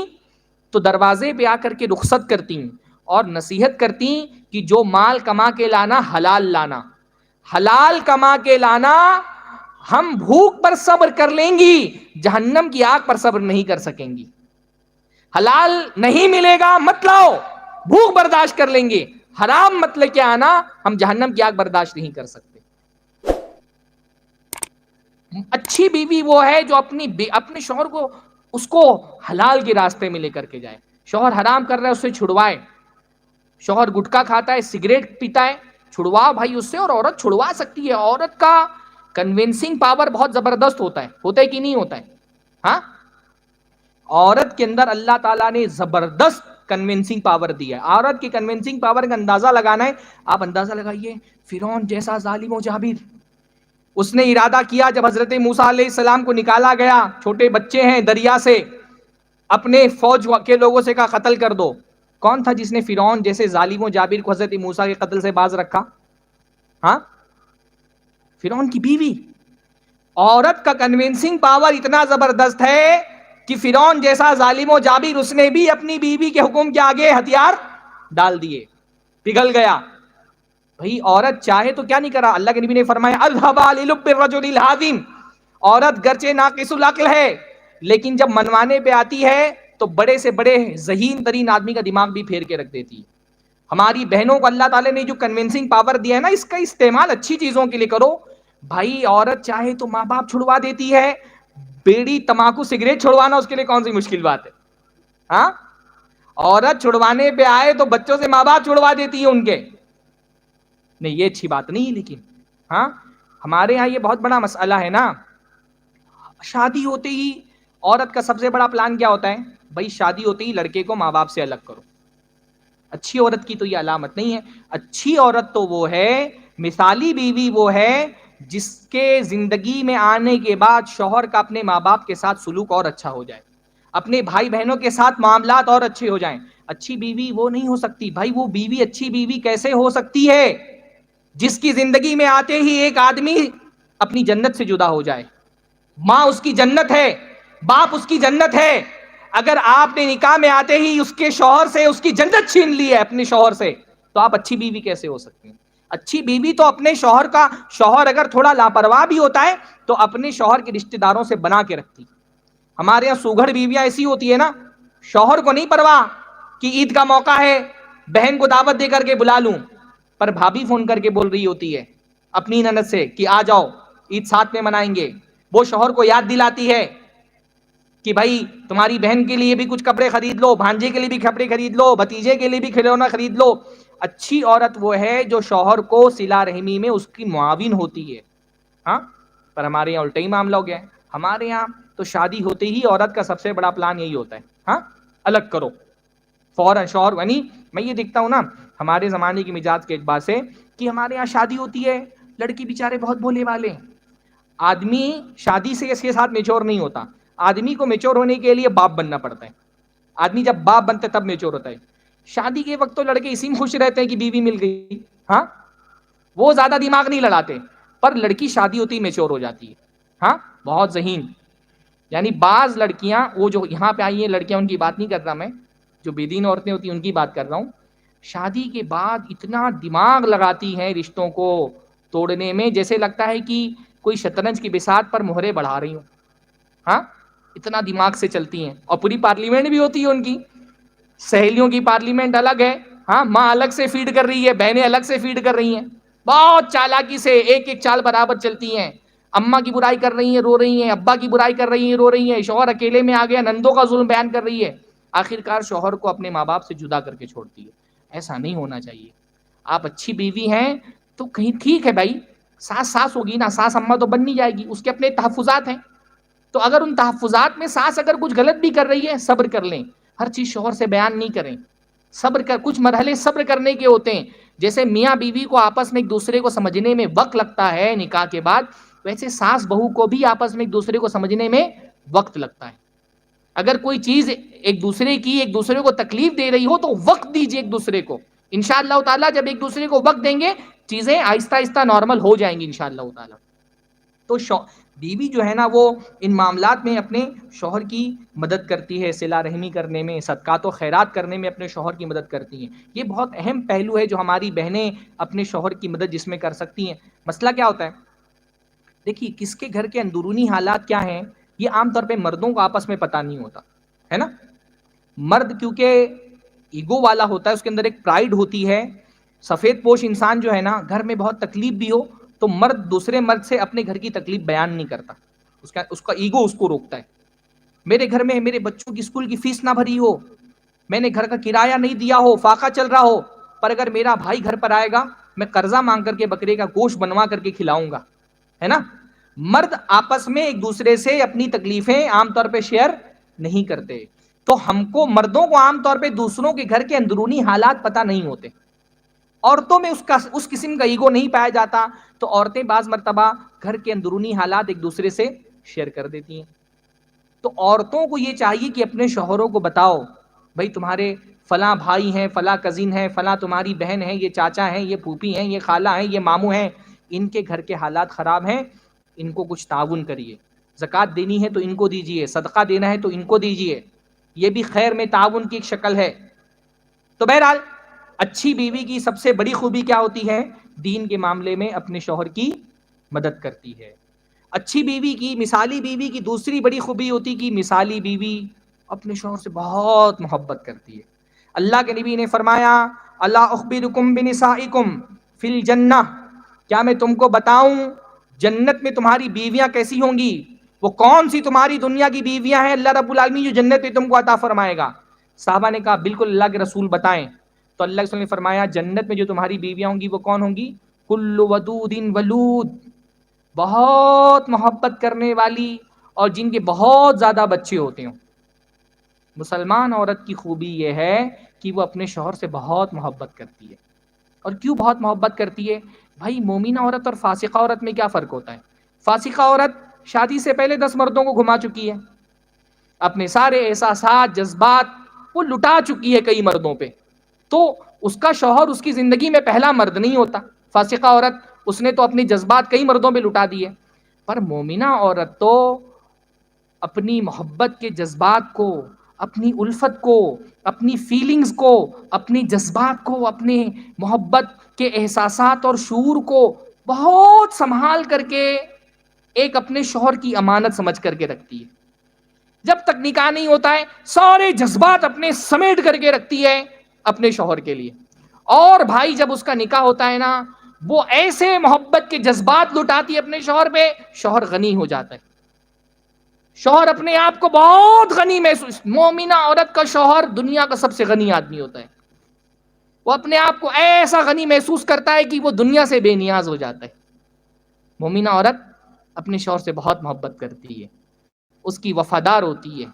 تو دروازے پہ آ کر کے رخصت کرتی اور نصیحت کرتی کہ جو مال کما کے لانا حلال لانا، حلال کما کے لانا. ہم بھوک پر صبر کر لیں گی, جہنم کی آگ پر صبر نہیں کر سکیں گی. حلال نہیں ملے گا مت لاؤ, بھوک برداشت کر لیں گے. حرام مت لے کے آنا, ہم جہنم کی آگ برداشت نہیں کر سکتے. اچھی بیوی وہ ہے جو اپنے شوہر کو اس کو حلال کے راستے میں لے کر کے جائے. شوہر حرام کر رہا ہے اسے چھڑوائے. شوہر گٹکا کھاتا ہے, سگریٹ پیتا ہے, چھڑوا بھائی اس سے. اور عورت چھڑوا سکتی ہے. عورت کا کنونسنگ پاور بہت زبردست ہوتا ہے کہ نہیں ہوتا ہے؟ ہاں, عورت کے اندر اللہ تعالیٰ نے زبردست کنونسنگ پاور دیا ہے. عورت کی کنونسنگ پاور کا اندازہ لگانا ہے, آپ اندازہ لگائیے فرعون جیسا ظالم و جابر, اس نے ارادہ کیا جب حضرت موسیٰ علیہ السلام کو نکالا گیا, چھوٹے بچے ہیں دریا سے, اپنے فوج کے لوگوں سے کہا قتل کر دو. کون تھا جس نے فرعون جیسے ظالم و جابر کو حضرت موسیٰ کے قتل سے باز رکھا؟ ہاں, فرعون کی بیوی. عورت کا کنونسنگ پاور اتنا زبردست ہے کہ فرعون جیسا ظالم و جابر اس نے بھی اپنی بیوی کے حکم کے آگے ہتھیار ڈال دیے, پگھل گیا. بھئی عورت چاہے تو کیا نہیں کرا. اللہ کے نبی نے فرمایا اذهبا للب الرجل الحازم, عورت گرچہ ناقص العقل ہے لیکن جب منوانے پہ آتی ہے تو بڑے سے بڑے ذہین ترین آدمی کا دماغ بھی پھیر کے رکھ دیتی ہے. ہماری بہنوں کو اللہ تعالیٰ نے جو کنونسنگ پاور دیا ہے نا, اس کا استعمال اچھی چیزوں کے لیے کرو. بھائی عورت چاہے تو ماں باپ چھڑوا دیتی ہے, بیڑی تماکو سگریٹ چھڑوانا اس کے لیے کون سی مشکل بات ہے؟ ہاں, عورت چھڑوانے پہ آئے تو بچوں سے ماں باپ چھڑوا دیتی ہے ان کے. نہیں, یہ اچھی بات نہیں. لیکن ہاں, ہمارے ہاں یہ بہت بڑا مسئلہ ہے نا. شادی ہوتے ہی عورت کا سب سے بڑا پلان کیا ہوتا ہے؟ بھائی شادی ہوتے ہی لڑکے کو ماں باپ سے الگ کرو. اچھی عورت کی تو یہ علامت نہیں ہے. اچھی عورت تو وہ ہے, مثالی بیوی وہ ہے جس کے زندگی میں آنے کے بعد شوہر کا اپنے ماں باپ کے ساتھ سلوک اور اچھا ہو جائے, اپنے بھائی بہنوں کے ساتھ معاملات اور اچھے ہو جائیں. اچھی بیوی وہ نہیں ہو سکتی. بھائی وہ بیوی اچھی بیوی کیسے ہو سکتی ہے جس کی زندگی میں آتے ہی ایک آدمی اپنی جنت سے جدا ہو جائے. ماں اس کی جنت ہے, باپ اس کی جنت ہے. اگر آپ نے نکاح میں آتے ہی اس کے شوہر سے اس کی جنت چھین لی ہے اپنے شوہر سے, تو آپ اچھی بیوی کیسے ہو سکتے ہیں؟ اچھی بیوی تو اپنے شوہر اگر تھوڑا لاپرواہ بھی ہوتا ہے تو اپنے شوہر کے رشتہ داروں سے بنا کے رکھتی. ہمارے یہاں سوگھڑ بیویاں ایسی ہوتی ہے نا, شوہر کو نہیں پرواہ کہ عید کا موقع ہے بہن کو دعوت دے کر کے بلا لوں, پر بھابھی فون کر کے بول رہی ہوتی ہے اپنی نند سے کہ آ جاؤ عید ساتھ میں منائیں گے. وہ شوہر کو یاد دلاتی ہے کہ بھائی تمہاری بہن کے لیے بھی کچھ کپڑے خرید لو, بھانجے کے لیے بھی کپڑے خرید لو, بھتیجے کے لیے بھی کھلونا خرید لو. اچھی عورت وہ ہے جو شوہر کو صلہ رحمی میں اس کی معاون ہوتی ہے. ہاں, پر ہمارے یہاں الٹا ہی معاملہ ہو گیا ہے. ہمارے یہاں تو شادی ہوتے ہی عورت کا سب سے بڑا پلان یہی ہوتا ہے, ہاں الگ کرو فوراً شوہر. یعنی میں یہ دیکھتا ہوں نا ہمارے زمانے کی مزاج کے اعتبار سے کہ ہمارے یہاں شادی ہوتی ہے, لڑکی بیچارے بہت بھولے والے. آدمی شادی سے اس کے ساتھ میچور نہیں ہوتا. آدمی کو میچور ہونے کے لیے باپ بننا پڑتا ہے. آدمی جب باپ بنتا ہے تب میچور ہوتا ہے. شادی کے وقت تو لڑکے اسی میں خوش رہتے ہیں کہ بیوی مل گئی, ہاں وہ زیادہ دماغ نہیں لڑاتے. پر لڑکی شادی ہوتی میچور ہو جاتی ہے, ہاں بہت ذہین. یعنی بعض لڑکیاں وہ جو یہاں پہ آئی ہیں لڑکیاں, ان کی بات نہیں کر رہا میں, جو بے دین عورتیں ہوتی ہیں ان کی بات کر رہا ہوں. شادی کے بعد اتنا دماغ لگاتی ہیں رشتوں کو توڑنے میں, جیسے لگتا ہے کہ کوئی شطرنج کی بساط پر مہرے بڑھا رہی ہوں. ہاں, اتنا دماغ سے چلتی ہیں. اور پوری پارلیمنٹ بھی ہوتی ہے ان کی, سہیلیوں کی پارلیمنٹ الگ ہے. ہاں, ماں الگ سے فیڈ کر رہی ہے, بہنیں الگ سے فیڈ کر رہی ہیں. بہت چالاکی سے ایک ایک چال برابر چلتی ہیں. اماں کی برائی کر رہی ہیں رو رہی ہیں, ابا کی برائی کر رہی ہیں رو رہی ہیں, شوہر اکیلے میں آ گیا نندوں کا ظلم بیان کر رہی ہے. آخرکار شوہر کو اپنے ماں باپ سے جدا کر کے چھوڑتی ہے. ایسا نہیں ہونا چاہیے. آپ اچھی بیوی ہیں تو کہیں ٹھیک ہے بھائی, ساس ہوگی نا, ساس اماں تو بن نہیں جائے گی, اس کے اپنے تحفظات ہیں. تو اگر ان تحفظات میں ساس اگر کچھ غلط بھی کر رہی ہے صبر کر لیں. ہر چیز شوہر سے بیان نہیں کریں. صبر کر, کچھ مرحلے صبر کرنے کے ہوتے ہیں. جیسے میاں بیوی کو آپس میں ایک دوسرے کو سمجھنے میں وقت لگتا ہے نکاح کے بعد, ویسے ساس بہو کو بھی آپس میں ایک دوسرے کو سمجھنے میں وقت لگتا ہے. اگر کوئی چیز ایک دوسرے کو تکلیف دے رہی ہو تو وقت دیجیے ایک دوسرے کو. انشاءاللہ تعالیٰ جب ایک دوسرے کو وقت دیں گے چیزیں آہستہ آہستہ نارمل ہو جائیں گی انشاءاللہ تعالیٰ. تو بیوی جو ہے نا وہ ان معاملات میں اپنے شوہر کی مدد کرتی ہے، صلہ رحمی کرنے میں، صدقات و خیرات کرنے میں اپنے شوہر کی مدد کرتی ہیں. یہ بہت اہم پہلو ہے جو ہماری بہنیں اپنے شوہر کی مدد جس میں کر سکتی ہیں. مسئلہ کیا ہوتا ہے؟ دیکھیے کس کے گھر کے اندرونی حالات کیا ہیں یہ عام طور پہ مردوں کو آپس میں پتہ نہیں ہوتا ہے نا. مرد کیونکہ ایگو والا ہوتا ہے، اس کے اندر ایک پرائیڈ ہوتی ہے. سفید پوش انسان جو ہے نا، گھر میں بہت تکلیف بھی ہو تو مرد دوسرے مرد سے اپنے گھر کی تکلیف بیان نہیں کرتا، اس کا ایگو اس کو روکتا ہے. میرے گھر میں میرے بچوں کی اسکول کی فیس نہ بھری ہو، میں نے گھر کا کرایہ نہیں دیا ہو، فاقہ چل رہا ہو، پر اگر میرا بھائی گھر پر آئے گا میں قرضہ مانگ کر کے بکرے کا گوشت بنوا کر کے کھلاؤں گا، ہے نا. مرد آپس میں ایک دوسرے سے اپنی تکلیفیں عام طور پہ شیئر نہیں کرتے. تو ہم کو مردوں کو عام طور پہ دوسروں کے گھر کے اندرونی حالات پتہ نہیں ہوتے. عورتوں میں اس قسم کا ایگو نہیں پایا جاتا، تو عورتیں بعض مرتبہ گھر کے اندرونی حالات ایک دوسرے سے شیئر کر دیتی ہیں. تو عورتوں کو یہ چاہیے کہ اپنے شوہروں کو بتاؤ بھائی تمہارے فلاں بھائی ہیں، فلاں کزن ہیں، فلاں تمہاری بہن ہیں، یہ چاچا ہیں، یہ پھوپھی ہیں، یہ خالہ ہیں، یہ ماموں ہیں، ان کے گھر کے حالات خراب ہیں، ان کو کچھ تعاون کریے. زکوٰۃ دینی ہے تو ان کو دیجیے، صدقہ دینا ہے تو ان کو دیجیے. یہ بھی خیر میں تعاون کی ایک شکل ہے. تو بہرحال اچھی بیوی کی سب سے بڑی خوبی کیا ہوتی ہے؟ دین کے معاملے میں اپنے شوہر کی مدد کرتی ہے. اچھی بیوی کی، مثالی بیوی کی دوسری بڑی خوبی ہوتی کہ مثالی بیوی اپنے شوہر سے بہت محبت کرتی ہے. اللہ کے نبی نے فرمایا الا اخبرکم بنسائکم فی الجنہ، کیا میں تم کو بتاؤں جنت میں تمہاری بیویاں کیسی ہوں گی؟ وہ کون سی تمہاری دنیا کی بیویاں ہیں اللہ رب العالمین جو جنت میں تم کو عطا فرمائے گا؟ صحابہ نے کہا بالکل اللہ کے رسول بتائیں. تو اللہ کے رسول نے فرمایا جنت میں جو تمہاری بیویاں ہوں گی وہ کون ہوں گی؟ کل ودود ولود، بہت محبت کرنے والی اور جن کے بہت زیادہ بچے ہوتے ہوں. مسلمان عورت کی خوبی یہ ہے کہ وہ اپنے شوہر سے بہت محبت کرتی ہے. اور کیوں بہت محبت کرتی ہے؟ بھائی مومنہ عورت اور فاسقہ عورت میں کیا فرق ہوتا ہے؟ فاسقہ عورت شادی سے پہلے 10 مردوں کو گھما چکی ہے، اپنے سارے احساسات جذبات وہ لٹا چکی ہے کئی مردوں پہ، تو اس کا شوہر اس کی زندگی میں پہلا مرد نہیں ہوتا. فاسقہ عورت اس نے تو اپنے جذبات کئی مردوں پہ لٹا دیے. پر مومنہ عورت تو اپنی محبت کے جذبات کو، اپنی الفت کو، اپنی فیلنگز کو، اپنی جذبات کو، اپنے محبت کے احساسات اور شعور کو بہت سنبھال کر کے ایک اپنے شوہر کی امانت سمجھ کر کے رکھتی ہے. جب تک نکاح نہیں ہوتا ہے سارے جذبات اپنے سمیٹ کر کے رکھتی ہے اپنے شوہر کے لیے. اور بھائی جب اس کا نکاح ہوتا ہے نا، وہ ایسے محبت کے جذبات لٹاتی ہے اپنے شوہر پہ، شوہر غنی ہو جاتا ہے. شوہر اپنے آپ کو بہت غنی محسوس، مومنہ عورت کا شوہر دنیا کا سب سے غنی آدمی ہوتا ہے. وہ اپنے آپ کو ایسا غنی محسوس کرتا ہے کہ وہ دنیا سے بے نیاز ہو جاتا ہے. مومنہ عورت اپنے شوہر سے بہت محبت کرتی ہے، اس کی وفادار ہوتی ہے،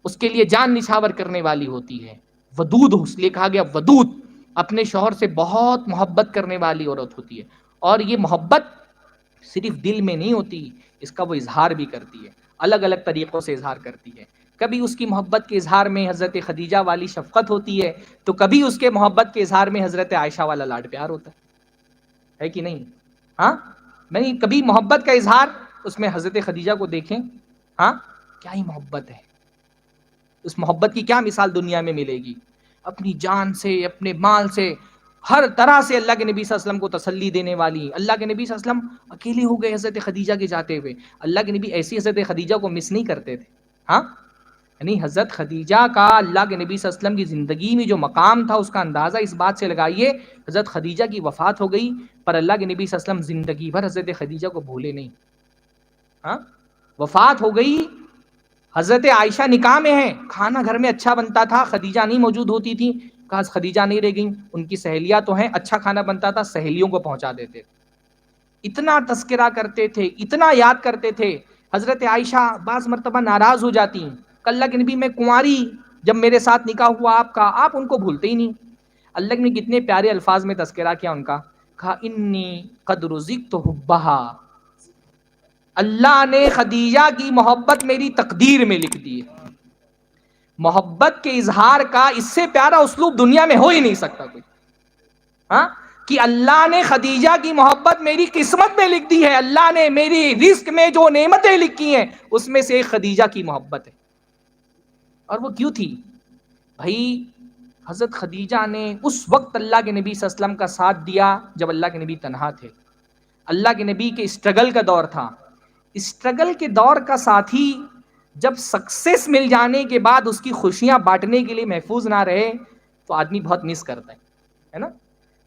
اس کے لیے جان نچھاور کرنے والی ہوتی ہے. ودود، اس لیے کہا گیا ودود، اپنے شوہر سے بہت محبت کرنے والی عورت ہوتی ہے. اور یہ محبت صرف دل میں نہیں ہوتی، اس کا وہ اظہار بھی کرتی ہے، الگ الگ طریقوں سے اظہار کرتی ہے. کبھی اس کی محبت کے اظہار میں حضرت خدیجہ والی شفقت ہوتی ہے، تو کبھی اس کے محبت کے اظہار میں حضرت عائشہ والا لاڈ پیار ہوتا ہے کہ نہیں؟ ہاں نہیں، کبھی محبت کا اظہار اس میں حضرت خدیجہ کو دیکھیں، ہاں کیا ہی محبت ہے. اس محبت کی کیا مثال دنیا میں ملے گی؟ اپنی جان سے، اپنے مال سے، ہر طرح سے اللہ کے نبی صلی اللہ علیہ وسلم کو تسلی دینے والی. اللہ کے نبی صلی اللہ علیہ وسلم اکیلے ہو گئے حضرت خدیجہ کے جاتے ہوئے. اللہ کے نبی ایسی حضرت خدیجہ کو مس نہیں کرتے تھے. ہاں یعنی حضرت خدیجہ کا اللہ کے نبی صلی اللہ علیہ وسلم کی زندگی میں جو مقام تھا اس کا اندازہ اس بات سے لگائیے، حضرت خدیجہ کی وفات ہو گئی پر اللہ کے نبی صلی اللہ علیہ وسلم زندگی بھر حضرت خدیجہ کو بھولے نہیں. ہاں وفات ہو گئی، حضرت عائشہ نکاح میں ہیں، کھانا گھر میں اچھا بنتا تھا، خدیجہ نہیں موجود ہوتی تھی. کہا خدیجہ نہیں رہ گئیں، ان کی سہیلیاں تو ہیں، اچھا کھانا بنتا تھا سہیلیوں کو پہنچا دیتے. اتنا تذکرہ کرتے تھے، اتنا یاد کرتے تھے. حضرت عائشہ بعض مرتبہ ناراض ہو جاتی ہیں کہ اللہ کے نبی میں کنواری جب میرے ساتھ نکاح ہوا آپ کا، آپ ان کو بھولتے ہی نہیں. اللہ نے کتنے پیارے الفاظ میں تذکرہ کیا ان کا، کہا انی قد رزقت حبھا، اللہ نے خدیجہ کی محبت میری تقدیر میں لکھ دی ہے. محبت کے اظہار کا اس سے پیارا اسلوب دنیا میں ہو ہی نہیں سکتا کوئی. ہاں کہ اللہ نے خدیجہ کی محبت میری قسمت میں لکھ دی ہے، اللہ نے میری رزق میں جو نعمتیں لکھی ہیں اس میں سے ایک خدیجہ کی محبت ہے۔ اور وہ کیوں تھی بھائی؟ حضرت خدیجہ نے اس وقت اللہ کے نبی صلی اللہ علیہ وسلم کا ساتھ دیا جب اللہ کے نبی تنہا تھے، اللہ کے نبی کے اسٹرگل کا دور تھا۔ اسٹرگل کے دور کا ساتھی جب سکسیس مل جانے کے بعد اس کی خوشیاں بانٹنے کے لیے محفوظ نہ رہے تو آدمی بہت مس کرتا ہے نا؟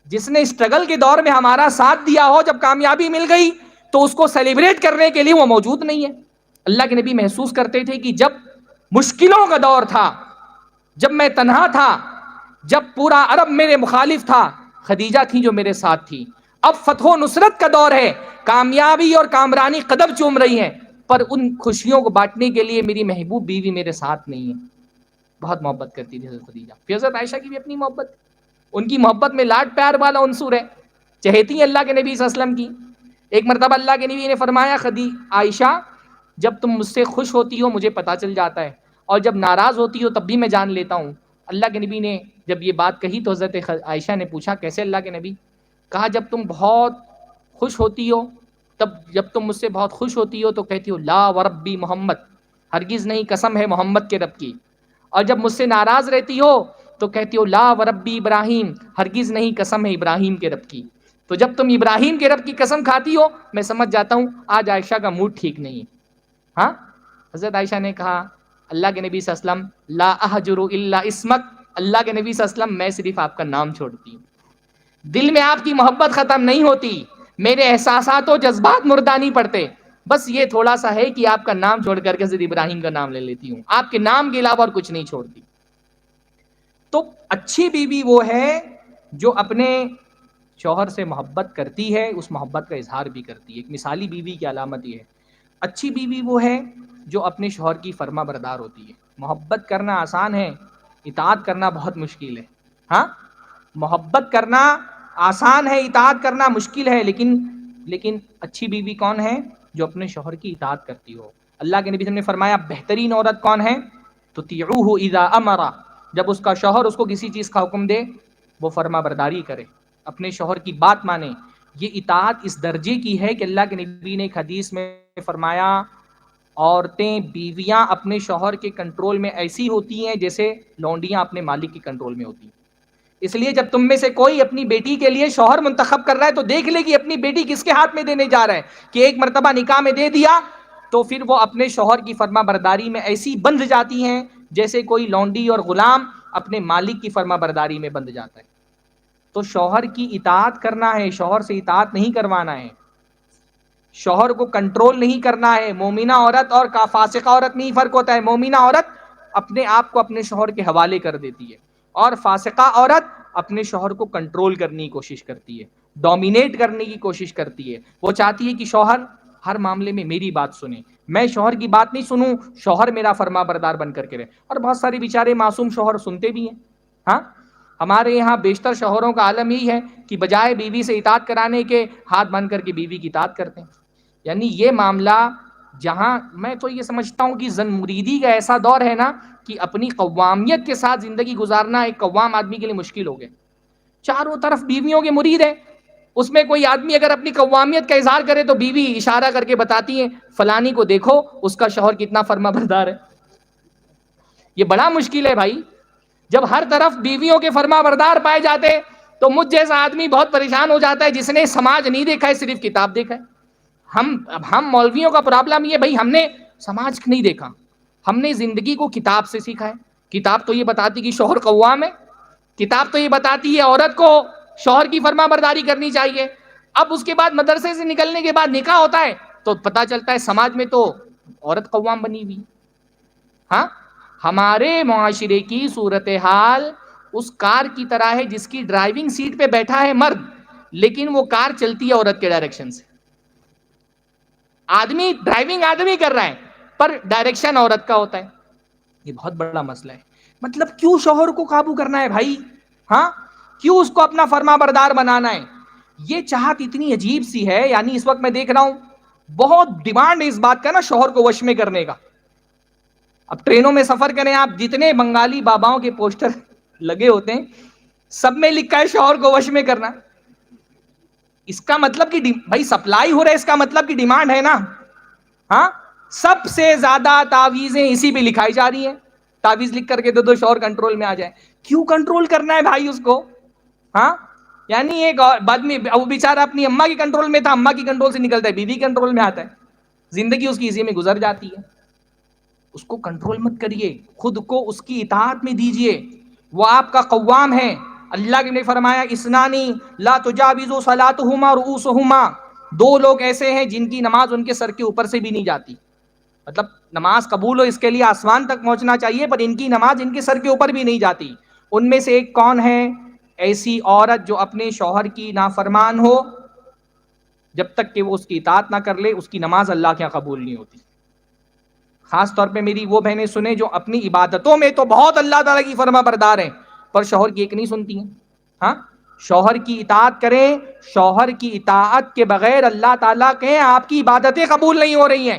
جس نے اسٹرگل کے دور میں ہمارا ساتھ دیا ہو، جب کامیابی مل گئی تو اس کو سیلیبریٹ کرنے کے لیے وہ موجود نہیں ہے۔ اللہ کے نبی محسوس کرتے تھے کہ جب مشکلوں کا دور تھا، جب میں تنہا تھا، جب پورا عرب میرے مخالف تھا، خدیجہ تھی جو میرے ساتھ تھی۔ اب فتح و نصرت کا دور ہے، کامیابی اور کامرانی قدم چوم رہی ہیں، پر ان خوشیوں کو بانٹنے کے لیے میری محبوب بیوی میرے ساتھ نہیں ہے۔ بہت محبت کرتی تھی حضرت خدیجہ۔ پھر حضرت عائشہ کی بھی اپنی محبت، ان کی محبت میں لاڈ پیار والا عنصر ہے، چہیتی ہیں اللہ کے نبی صلی اللہ علیہ وسلم کی۔ ایک مرتبہ اللہ کے نبی نے فرمایا، عائشہ جب تم مجھ سے خوش ہوتی ہو مجھے پتا چل جاتا ہے، اور جب ناراض ہوتی ہو تب بھی میں جان لیتا ہوں۔ اللہ کے نبی نے جب یہ بات کہی تو حضرت عائشہ نے پوچھا، کیسے اللہ کے نبی؟ کہا جب تم بہت خوش ہوتی ہو، جب تم مجھ سے بہت خوش ہوتی ہو تو کہتی ہو لا وربی محمد، ہرگز نہیں، قسم ہے محمد کے رب کی، اور جب مجھ سے ناراض رہتی ہو تو کہتی ہو لا وربی ابراہیم، ہرگز نہیں، قسم ہے ابراہیم کے رب کی۔ تو جب تم ابراہیم کے رب کی قسم کھاتی ہو میں سمجھ جاتا ہوں آج عائشہ کا موڈ ٹھیک نہیں ہے۔ ہاں، حضرت عائشہ نے کہا اللہ کے نبی صلی اللہ علیہ وسلم لا احجر الا اسمک، اللہ کے نبی صلی اللہ علیہ وسلم میں صرف آپ کا نام چھوڑتی ہوں، دل میں آپ کی محبت ختم نہیں ہوتی، میرے احساسات و جذبات مردہ نہیں پڑتے، بس یہ تھوڑا سا ہے کہ آپ کا نام چھوڑ کر کے حضرت ابراہیم کا نام لے لیتی ہوں، آپ کے نام کے علاوہ اور کچھ نہیں چھوڑتی۔ تو اچھی بیوی وہ ہے جو اپنے شوہر سے محبت کرتی ہے، اس محبت کا اظہار بھی کرتی ہے۔ ایک مثالی بیوی کی علامت یہ ہے۔ اچھی بیوی وہ ہے جو اپنے شوہر کی فرما بردار ہوتی ہے۔ محبت کرنا آسان ہے، اطاعت کرنا بہت مشکل ہے۔ ہاں، محبت کرنا آسان ہے، اطاعت کرنا مشکل ہے، لیکن اچھی بیوی کون ہے؟ جو اپنے شوہر کی اطاعت کرتی ہو۔ اللہ کے نبی نے فرمایا بہترین عورت کون ہے؟ تطیعوہ اذا امر، جب اس کا شوہر اس کو کسی چیز کا حکم دے وہ فرما برداری کرے، اپنے شوہر کی بات مانے۔ یہ اطاعت اس درجے کی ہے کہ اللہ کے نبی نے ایک حدیث میں فرمایا عورتیں، بیویاں اپنے شوہر کے کنٹرول میں ایسی ہوتی ہیں جیسے لونڈیاں اپنے مالک کے کنٹرول میں ہوتی ہیں۔ اس لیے جب تم میں سے کوئی اپنی بیٹی کے لیے شوہر منتخب کر رہا ہے تو دیکھ لے کہ اپنی بیٹی کس کے ہاتھ میں دینے جا رہا ہے، کہ ایک مرتبہ نکاح میں دے دیا تو پھر وہ اپنے شوہر کی فرما برداری میں ایسی بندھ جاتی ہیں جیسے کوئی لونڈی اور غلام اپنے مالک کی فرما برداری میں بندھ جاتا ہے۔ تو شوہر کی اطاعت کرنا ہے، شوہر سے اطاعت نہیں کروانا ہے، شوہر کو کنٹرول نہیں کرنا ہے۔ مومنہ عورت اور فاسقہ عورت میں ہی فرق ہوتا ہے۔ مومنہ عورت اپنے آپ کو اپنے شوہر کے حوالے کر دیتی ہے، اور فاسقہ عورت اپنے شوہر کو کنٹرول کرنے کی کوشش کرتی ہے، ڈومینیٹ کرنے کی کوشش کرتی ہے۔ وہ چاہتی ہے کہ شوہر ہر معاملے میں میری بات سنے، میں شوہر کی بات نہیں سنوں، شوہر میرا فرما بردار بن کر کے رہے۔ اور بہت سارے بیچارے معصوم شوہر سنتے بھی ہیں۔ ہاں، ہمارے یہاں بیشتر شوہروں کا عالم یہی ہے کہ بجائے بیوی سے اطاعت کرانے کے ہاتھ بن کر کے بیوی کی اطاعت کرتے ہیں۔ یعنی یہ معاملہ جہاں میں تو یہ سمجھتا ہوں کہ زن مریدی کا ایسا دور ہے نا کہ اپنی قوامیت کے ساتھ زندگی گزارنا ایک قوام آدمی کے لیے مشکل ہو گیا۔ چاروں طرف بیویوں کے مرید ہیں، اس میں کوئی آدمی اگر اپنی قوامیت کا اظہار کرے تو بیوی اشارہ کر کے بتاتی ہیں فلانی کو دیکھو اس کا شوہر کتنا فرما بردار ہے۔ یہ بڑا مشکل ہے بھائی، جب ہر طرف بیویوں کے فرما بردار پائے جاتے تو مجھ جیسا آدمی بہت پریشان ہو جاتا ہے جس نے سماج نہیں دیکھا ہے، صرف کتاب دیکھا ہے۔ ہم مولویوں کا پرابلم یہ بھائی، ہم نے سماج نہیں دیکھا، ہم نے زندگی کو کتاب سے سیکھا ہے۔ کتاب تو یہ بتاتی کہ شوہر قوام ہے، کتاب تو یہ بتاتی ہے عورت کو شوہر کی فرما برداری کرنی چاہیے۔ اب اس کے بعد مدرسے سے نکلنے کے بعد نکاح ہوتا ہے تو پتہ چلتا ہے سماج میں تو عورت قوام بنی ہوئی۔ ہاں، ہمارے معاشرے کی صورتحال اس کار کی طرح ہے جس کی ڈرائیونگ سیٹ پہ بیٹھا ہے مرد، لیکن وہ کار چلتی ہے عورت کے ڈائریکشن سے۔ آدمی ڈرائیونگ آدمی کر رہا ہے پر ڈائریکشن عورت کا ہوتا ہے۔ یہ بہت بڑا مسئلہ ہے۔ مطلب کیوں شوہر کو قابو کرنا ہے بھائی؟ ہاں، کیوں اس کو اپنا فرما بردار بنانا ہے؟ یہ چاہت اتنی عجیب سی ہے۔ یعنی اس وقت میں دیکھ رہا ہوں بہت ڈیمانڈ ہے اس بات کا نا، شوہر کو وش میں کرنے کا۔ اب ٹرینوں میں سفر کریں آپ، جتنے بنگالی باباؤں کے پوسٹر لگے ہوتے ہیں سب میں لکھا ہے شوہر کو وش میں کرنا۔ اس کا مطلب کہ بھائی سپلائی ہو رہا ہے، اس کا مطلب کہ ڈیمانڈ ہے نا. ہاں، سب سے زیادہ تعویذیں اسی پہ لکھائی جا رہی ہیں. تعویذ لکھ کر کے دے دو شوہر کنٹرول میں آ جائے. کیوں کنٹرول کرنا ہے بھائی اس کو؟ ہاں، یعنی ایک آدمی وہ بیچارہ اپنی اماں کی کنٹرول میں تھا، اماں کی کنٹرول سے نکلتا ہے بیوی کنٹرول میں آتا ہے، زندگی اس کی اسی میں گزر جاتی ہے. اس کو کنٹرول مت کریے، خود کو اس کی اطاعت میں دیجئے. وہ آپ کا قوام ہے. اللہ نے فرمایا اسنانی لا تجاوزوا صلاتهما رؤوسهما، دو لوگ ایسے ہیں جن کی نماز ان کے سر کے اوپر سے بھی نہیں جاتی. مطلب نماز قبول ہو اس کے لیے آسمان تک پہنچنا چاہیے، پر ان کی نماز ان کے سر کے اوپر بھی نہیں جاتی. ان میں سے ایک کون ہے؟ ایسی عورت جو اپنے شوہر کی نافرمان ہو، جب تک کہ وہ اس کی اطاعت نہ کر لے اس کی نماز اللہ کے یہاں قبول نہیں ہوتی. خاص طور پہ میری وہ بہنیں سنیں جو اپنی عبادتوں میں تو بہت اللہ تعالیٰ کی فرما بردار ہیں، پر شوہر کی ایک نہیں سنتی ہیں. ہاں، شوہر کی اطاعت کریں. شوہر کی اطاعت کے بغیر اللہ تعالیٰ کہیں آپ کی عبادتیں قبول نہیں ہو رہی ہیں.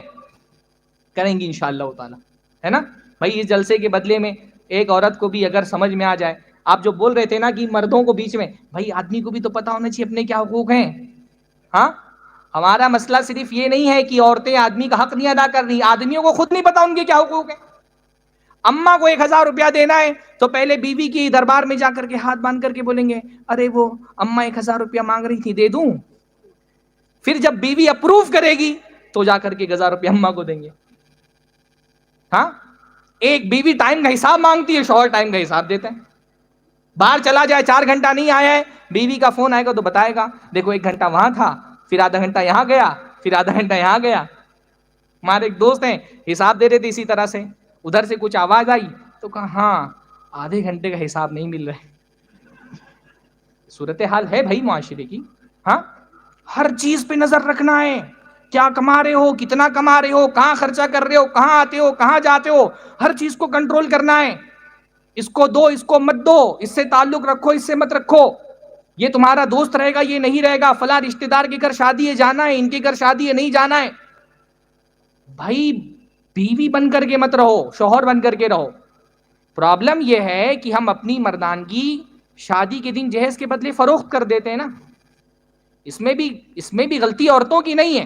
کریں گی انشاءاللہ تعالیٰ، ہے نا بھائی. اس جلسے کے بدلے میں ایک عورت کو بھی اگر سمجھ میں آ جائے، آپ جو بول رہے تھے نا کہ مردوں کو بیچ میں، بھائی آدمی کو بھی تو پتا ہونا چاہیے اپنے کیا حقوق ہیں. ہاں، ہمارا مسئلہ صرف یہ نہیں ہے کہ عورتیں آدمی کا حق نہیں ادا کر رہی، آدمیوں کو خود نہیں پتا ان کے کیا حقوق ہیں. اماں کو 1000 روپیہ دینا ہے تو پہلے بیوی کی دربار میں جا کر کے ہاتھ باندھ کر کے بولیں گے ارے وہ اماں 1000 روپیہ مانگ رہی تھی دے دوں. پھر جب بیوی اپروو کرے گی تو جا کر کے 1000 روپیہ اماں کو دیں گے. ہاں، ایک بیوی ٹائم کا حساب مانگتی ہے، شوہر ٹائم کا حساب دیتا ہے. باہر چلا جائے 4 گھنٹہ نہیں آیا ہے، بیوی کا فون آئے گا تو بتائے گا دیکھو 1 گھنٹہ وہاں تھا، پھر آدھا گھنٹہ یہاں گیا، پھر آدھا گھنٹہ یہاں گیا. ہمارے ایک دوست ہیں حساب دے رہے تھے اسی طرح سے، ادھر سے کچھ آواز آئی تو کہا ہاں آدھے گھنٹے کا حساب نہیں مل رہا ہے. صورتحال ہے بھائی معاشرے کی. ہاں، ہر چیز پہ نظر رکھنا ہے. کیا کما رہے ہو، کتنا کما رہے ہو، کہاں خرچہ کر رہے ہو، کہاں آتے ہو، کہاں جاتے ہو، ہر چیز کو کنٹرول کرنا ہے. اس کو دو، اس کو مت دو، اس سے تعلق رکھو، اس سے مت رکھو. یہ تمہارا دوست رہے گا، یہ نہیں رہے گا. فلاں رشتہ دار کے گھر شادی ہے جانا ہے، ان کے گھر شادی ہے نہیں جانا ہے. بھائی بیوی بن کر کے مت رہو، شوہر بن کر کے رہو. پرابلم یہ ہے کہ ہم اپنی مردانگی شادی کے دن جہیز کے بدلے فروخت کر دیتے ہیں نا. اس میں بھی غلطی عورتوں کی نہیں ہے.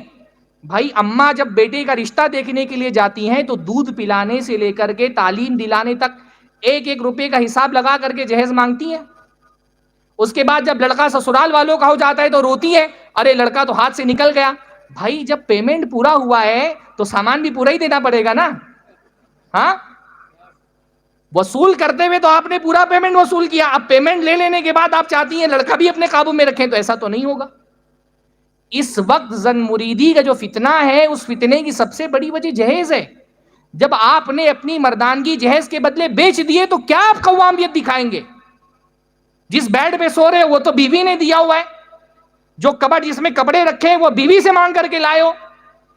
بھائی اماں جب بیٹے کا رشتہ دیکھنے کے لیے جاتی ہیں تو دودھ پلانے سے لے کر کے تعلیم دلانے تک 1-1 روپے کا حساب لگا کر کے جہیز مانگتی ہیں. اس کے بعد جب لڑکا سسرال والوں کا ہو جاتا ہے تو روتی ہے ارے لڑکا تو ہاتھ سے نکل گیا. بھائی جب پیمنٹ پورا ہوا ہے تو سامان بھی پورا ہی دینا پڑے گا نا. ہاں، وصول کرتے ہوئے تو آپ نے پورا پیمنٹ وصول کیا، اب پیمنٹ لے لینے کے بعد آپ چاہتی ہیں لڑکا بھی اپنے قابو میں رکھیں، تو ایسا تو نہیں ہوگا. اس وقت زن مریدی کا جو فتنہ ہے اس فتنے کی سب سے بڑی وجہ جہیز ہے. جب آپ نے اپنی مردانگی جہیز کے بدلے بیچ دیے تو کیا آپ قوامیت دکھائیں گے؟ جس بیڈ پہ سو رہے ہو وہ تو بیوی نے دیا ہوا ہے، جو کبڑ جس میں کپڑے رکھے ہیں وہ بیوی سے مانگ کر کے لائے ہو،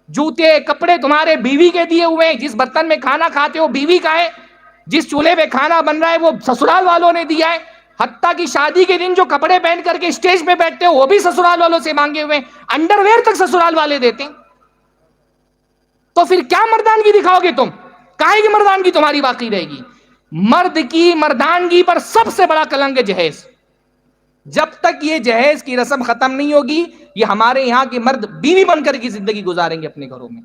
جوتے کپڑے تمہارے بیوی کے دیے ہوئے ہیں، جس برتن میں کھانا کھاتے ہو بیوی کا ہے، جس چولہے پہ کھانا بن رہا ہے وہ سسرال والوں نے دیا ہے. حتیٰ کہ شادی کے دن جو کپڑے پہن کر کے اسٹیج پہ بیٹھتے ہو وہ بھی سسرال والوں سے مانگے ہوئے ہیں، انڈر ویئر تک سسرال والے دیتے ہیں. تو پھر کیا مردانگی دکھاؤ گے تم؟ کاہے کی مردانگی تمہاری باقی رہے گی؟ مرد کی مردانگی پر سب سے بڑا کلنک ہے جہیز. جب تک یہ جہیز کی رسم ختم نہیں ہوگی یہ ہمارے یہاں کے مرد بیوی بن کر کی زندگی گزاریں گے اپنے گھروں میں.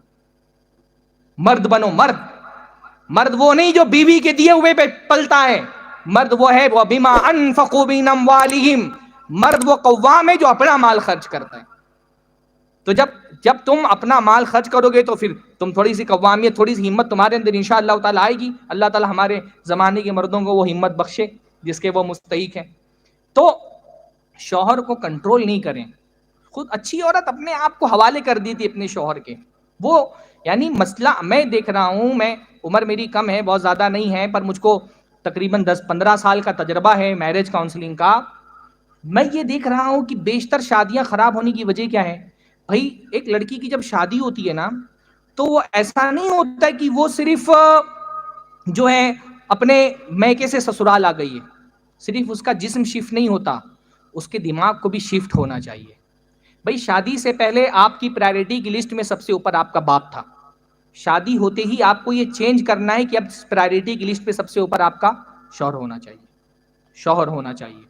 مرد بنو مرد. مرد وہ نہیں جو بیوی کے دیے ہوئے پہ پلتا ہے، مرد وہ ہے وَبِمَا أَنفَقُوا مِنْ أَمْوَالِهِمْ، مرد وہ قوام ہے جو اپنا مال خرچ کرتا ہے. تو جب تم اپنا مال خرچ کرو گے تو پھر تم تھوڑی سی قوامیت، تھوڑی سی ہمت تمہارے اندر انشاءاللہ تعالی آئے گی. اللہ تعالی ہمارے زمانے کے مردوں کو وہ ہمت بخشے جس کے وہ مستحق ہیں. تو شوہر کو کنٹرول نہیں کریں. خود اچھی عورت اپنے آپ کو حوالے کر دی تھی اپنے شوہر کے. وہ یعنی مسئلہ میں دیکھ رہا ہوں، میں عمر میری کم ہے، بہت زیادہ نہیں ہے، پر مجھ کو تقریباً 10-15 سال کا تجربہ ہے میرج کاؤنسلنگ کا. میں یہ دیکھ رہا ہوں کہ بیشتر شادیاں خراب ہونے کی وجہ کیا ہے. بھائی ایک لڑکی کی جب شادی ہوتی ہے نا تو وہ ایسا نہیں ہوتا کہ وہ صرف جو ہے اپنے میکے سے سسرال آ گئی ہے. صرف اس کا جسم شفٹ نہیں ہوتا، اس کے دماغ کو بھی شفٹ ہونا چاہیے. بھائی شادی سے پہلے آپ کی پرائرٹی کی لسٹ میں سب سے اوپر آپ کا باپ تھا. شادی ہوتے ہی آپ کو یہ چینج کرنا ہے کہ اب پرائرٹی کی لسٹ پہ سب سے اوپر آپ کا شوہر ہونا چاہیے. شوہر ہونا چاہیے.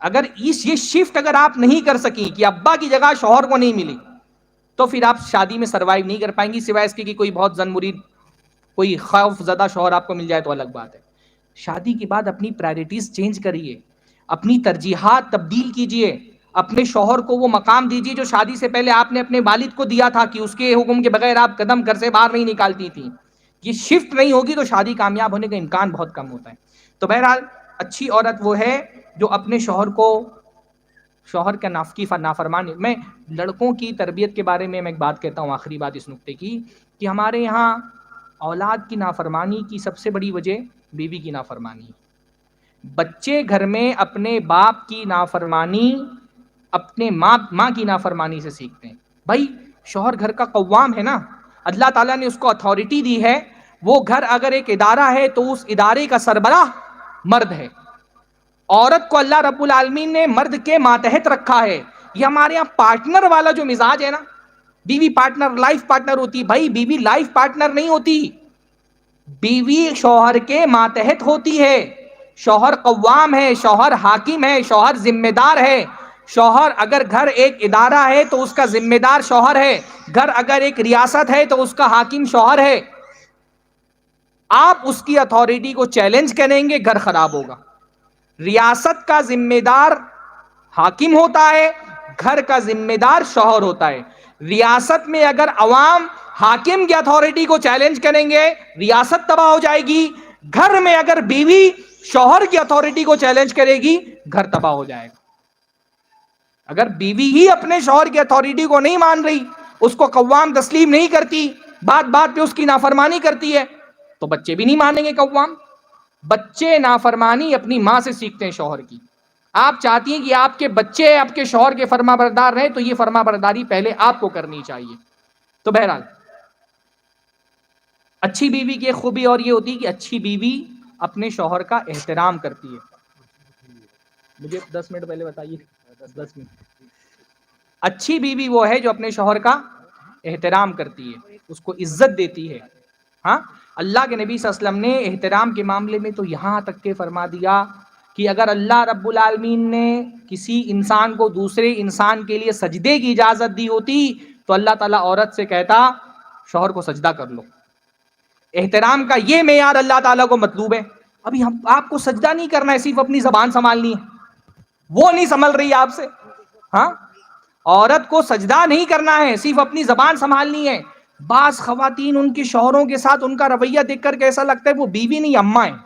اگر یہ شفٹ اگر آپ نہیں کر سکی کہ ابا کی جگہ شوہر کو نہیں ملی تو پھر آپ شادی میں سروائیو نہیں کر پائیں گی، سوائے اس کے کہ کوئی بہت زن مرید کوئی خوف زدہ شوہر آپ کو مل جائے تو الگ بات ہے۔ شادی کے بعد اپنی پرائرٹیز چینج کریے، اپنی ترجیحات تبدیل کیجئے، اپنے شوہر کو وہ مقام دیجئے جو شادی سے پہلے آپ نے اپنے والد کو دیا تھا کہ اس کے حکم کے بغیر آپ قدم گھر سے باہر نہیں نکالتی تھی۔ یہ شفٹ نہیں ہوگی تو شادی کامیاب ہونے کا امکان بہت کم ہوتا ہے۔ تو بہرحال اچھی عورت وہ ہے جو اپنے شوہر کو، شوہر کا نافرمانی، میں لڑکوں کی تربیت کے بارے میں ایک بات کہتا ہوں، آخری بات اس نقطے کی، کہ ہمارے یہاں اولاد کی نافرمانی کی سب سے بڑی وجہ بیوی کی نافرمانی۔ بچے گھر میں اپنے باپ کی نافرمانی، اپنے ماں کی نافرمانی سے سیکھتے ہیں۔ بھائی شوہر گھر کا قوام ہے نا، اللہ تعالیٰ نے اس کو اتھارٹی دی ہے، وہ گھر اگر ایک ادارہ ہے تو اس ادارے کا سربراہ مرد ہے۔ عورت کو اللہ رب العالمین نے مرد کے ماتحت رکھا ہے۔ یہ ہمارے یہاں پارٹنر والا جو مزاج ہے نا، بیوی پارٹنر، لائف پارٹنر ہوتی، بھائی بیوی لائف پارٹنر نہیں ہوتی، بیوی شوہر کے ماتحت ہوتی ہے۔ شوہر قوام ہے، شوہر حاکم ہے، شوہر ذمہ دار ہے۔ شوہر اگر گھر ایک ادارہ ہے تو اس کا ذمہ دار شوہر ہے، گھر اگر ایک ریاست ہے تو اس کا حاکم شوہر ہے۔ آپ اس کی اتھارٹی کو چیلنج کریں گے، گھر خراب ہوگا۔ ریاست کا ذمہ دار حاکم ہوتا ہے، گھر کا ذمہ دار شوہر ہوتا ہے۔ ریاست میں اگر عوام حاکم کی اتھارٹی کو چیلنج کریں گے، ریاست تباہ ہو جائے گی۔ گھر میں اگر بیوی شوہر کی اتھارٹی کو چیلنج کرے گی، گھر تباہ ہو جائے گا۔ اگر بیوی ہی اپنے شوہر کی اتھارٹی کو نہیں مان رہی، اس کو قوام تسلیم نہیں کرتی، بات بات پہ اس کی نافرمانی کرتی ہے، تو بچے بھی نہیں مانیں گے قوام۔ بچے نافرمانی اپنی ماں سے سیکھتے ہیں شوہر کی۔ آپ چاہتی ہیں کہ آپ کے بچے آپ کے شوہر کے فرما بردار رہیں، تو یہ فرما برداری پہلے آپ کو کرنی چاہیے۔ تو بہرحال اچھی بیوی کی ایک خوبی اور یہ ہوتی ہے کہ اچھی بیوی اپنے شوہر کا احترام کرتی ہے۔ مجھے 10 منٹ پہلے بتائیے، 10 منٹ۔ اچھی بیوی وہ ہے جو اپنے شوہر کا احترام کرتی ہے، اس کو عزت دیتی ہے۔ ہاں، اللہ کے نبی صلی اللہ علیہ وسلم نے احترام کے معاملے میں تو یہاں تک کہ فرما دیا کہ اگر اللہ رب العالمین نے کسی انسان کو دوسرے انسان کے لیے سجدے کی اجازت دی ہوتی تو اللہ تعالیٰ عورت سے کہتا شوہر کو سجدہ کر لو۔ احترام کا یہ معیار اللہ تعالیٰ کو مطلوب ہے۔ ابھی ہم آپ کو سجدہ نہیں کرنا ہے، صرف اپنی زبان سنبھالنی ہے، وہ نہیں سنبھل رہی آپ سے۔ ہاں، عورت کو سجدہ نہیں کرنا ہے، صرف اپنی زبان سنبھالنی ہے۔ بعض خواتین ان کے شوہروں کے ساتھ ان کا رویہ دیکھ کر کے ایسا لگتا ہے وہ بیوی نہیں اماں ہیں۔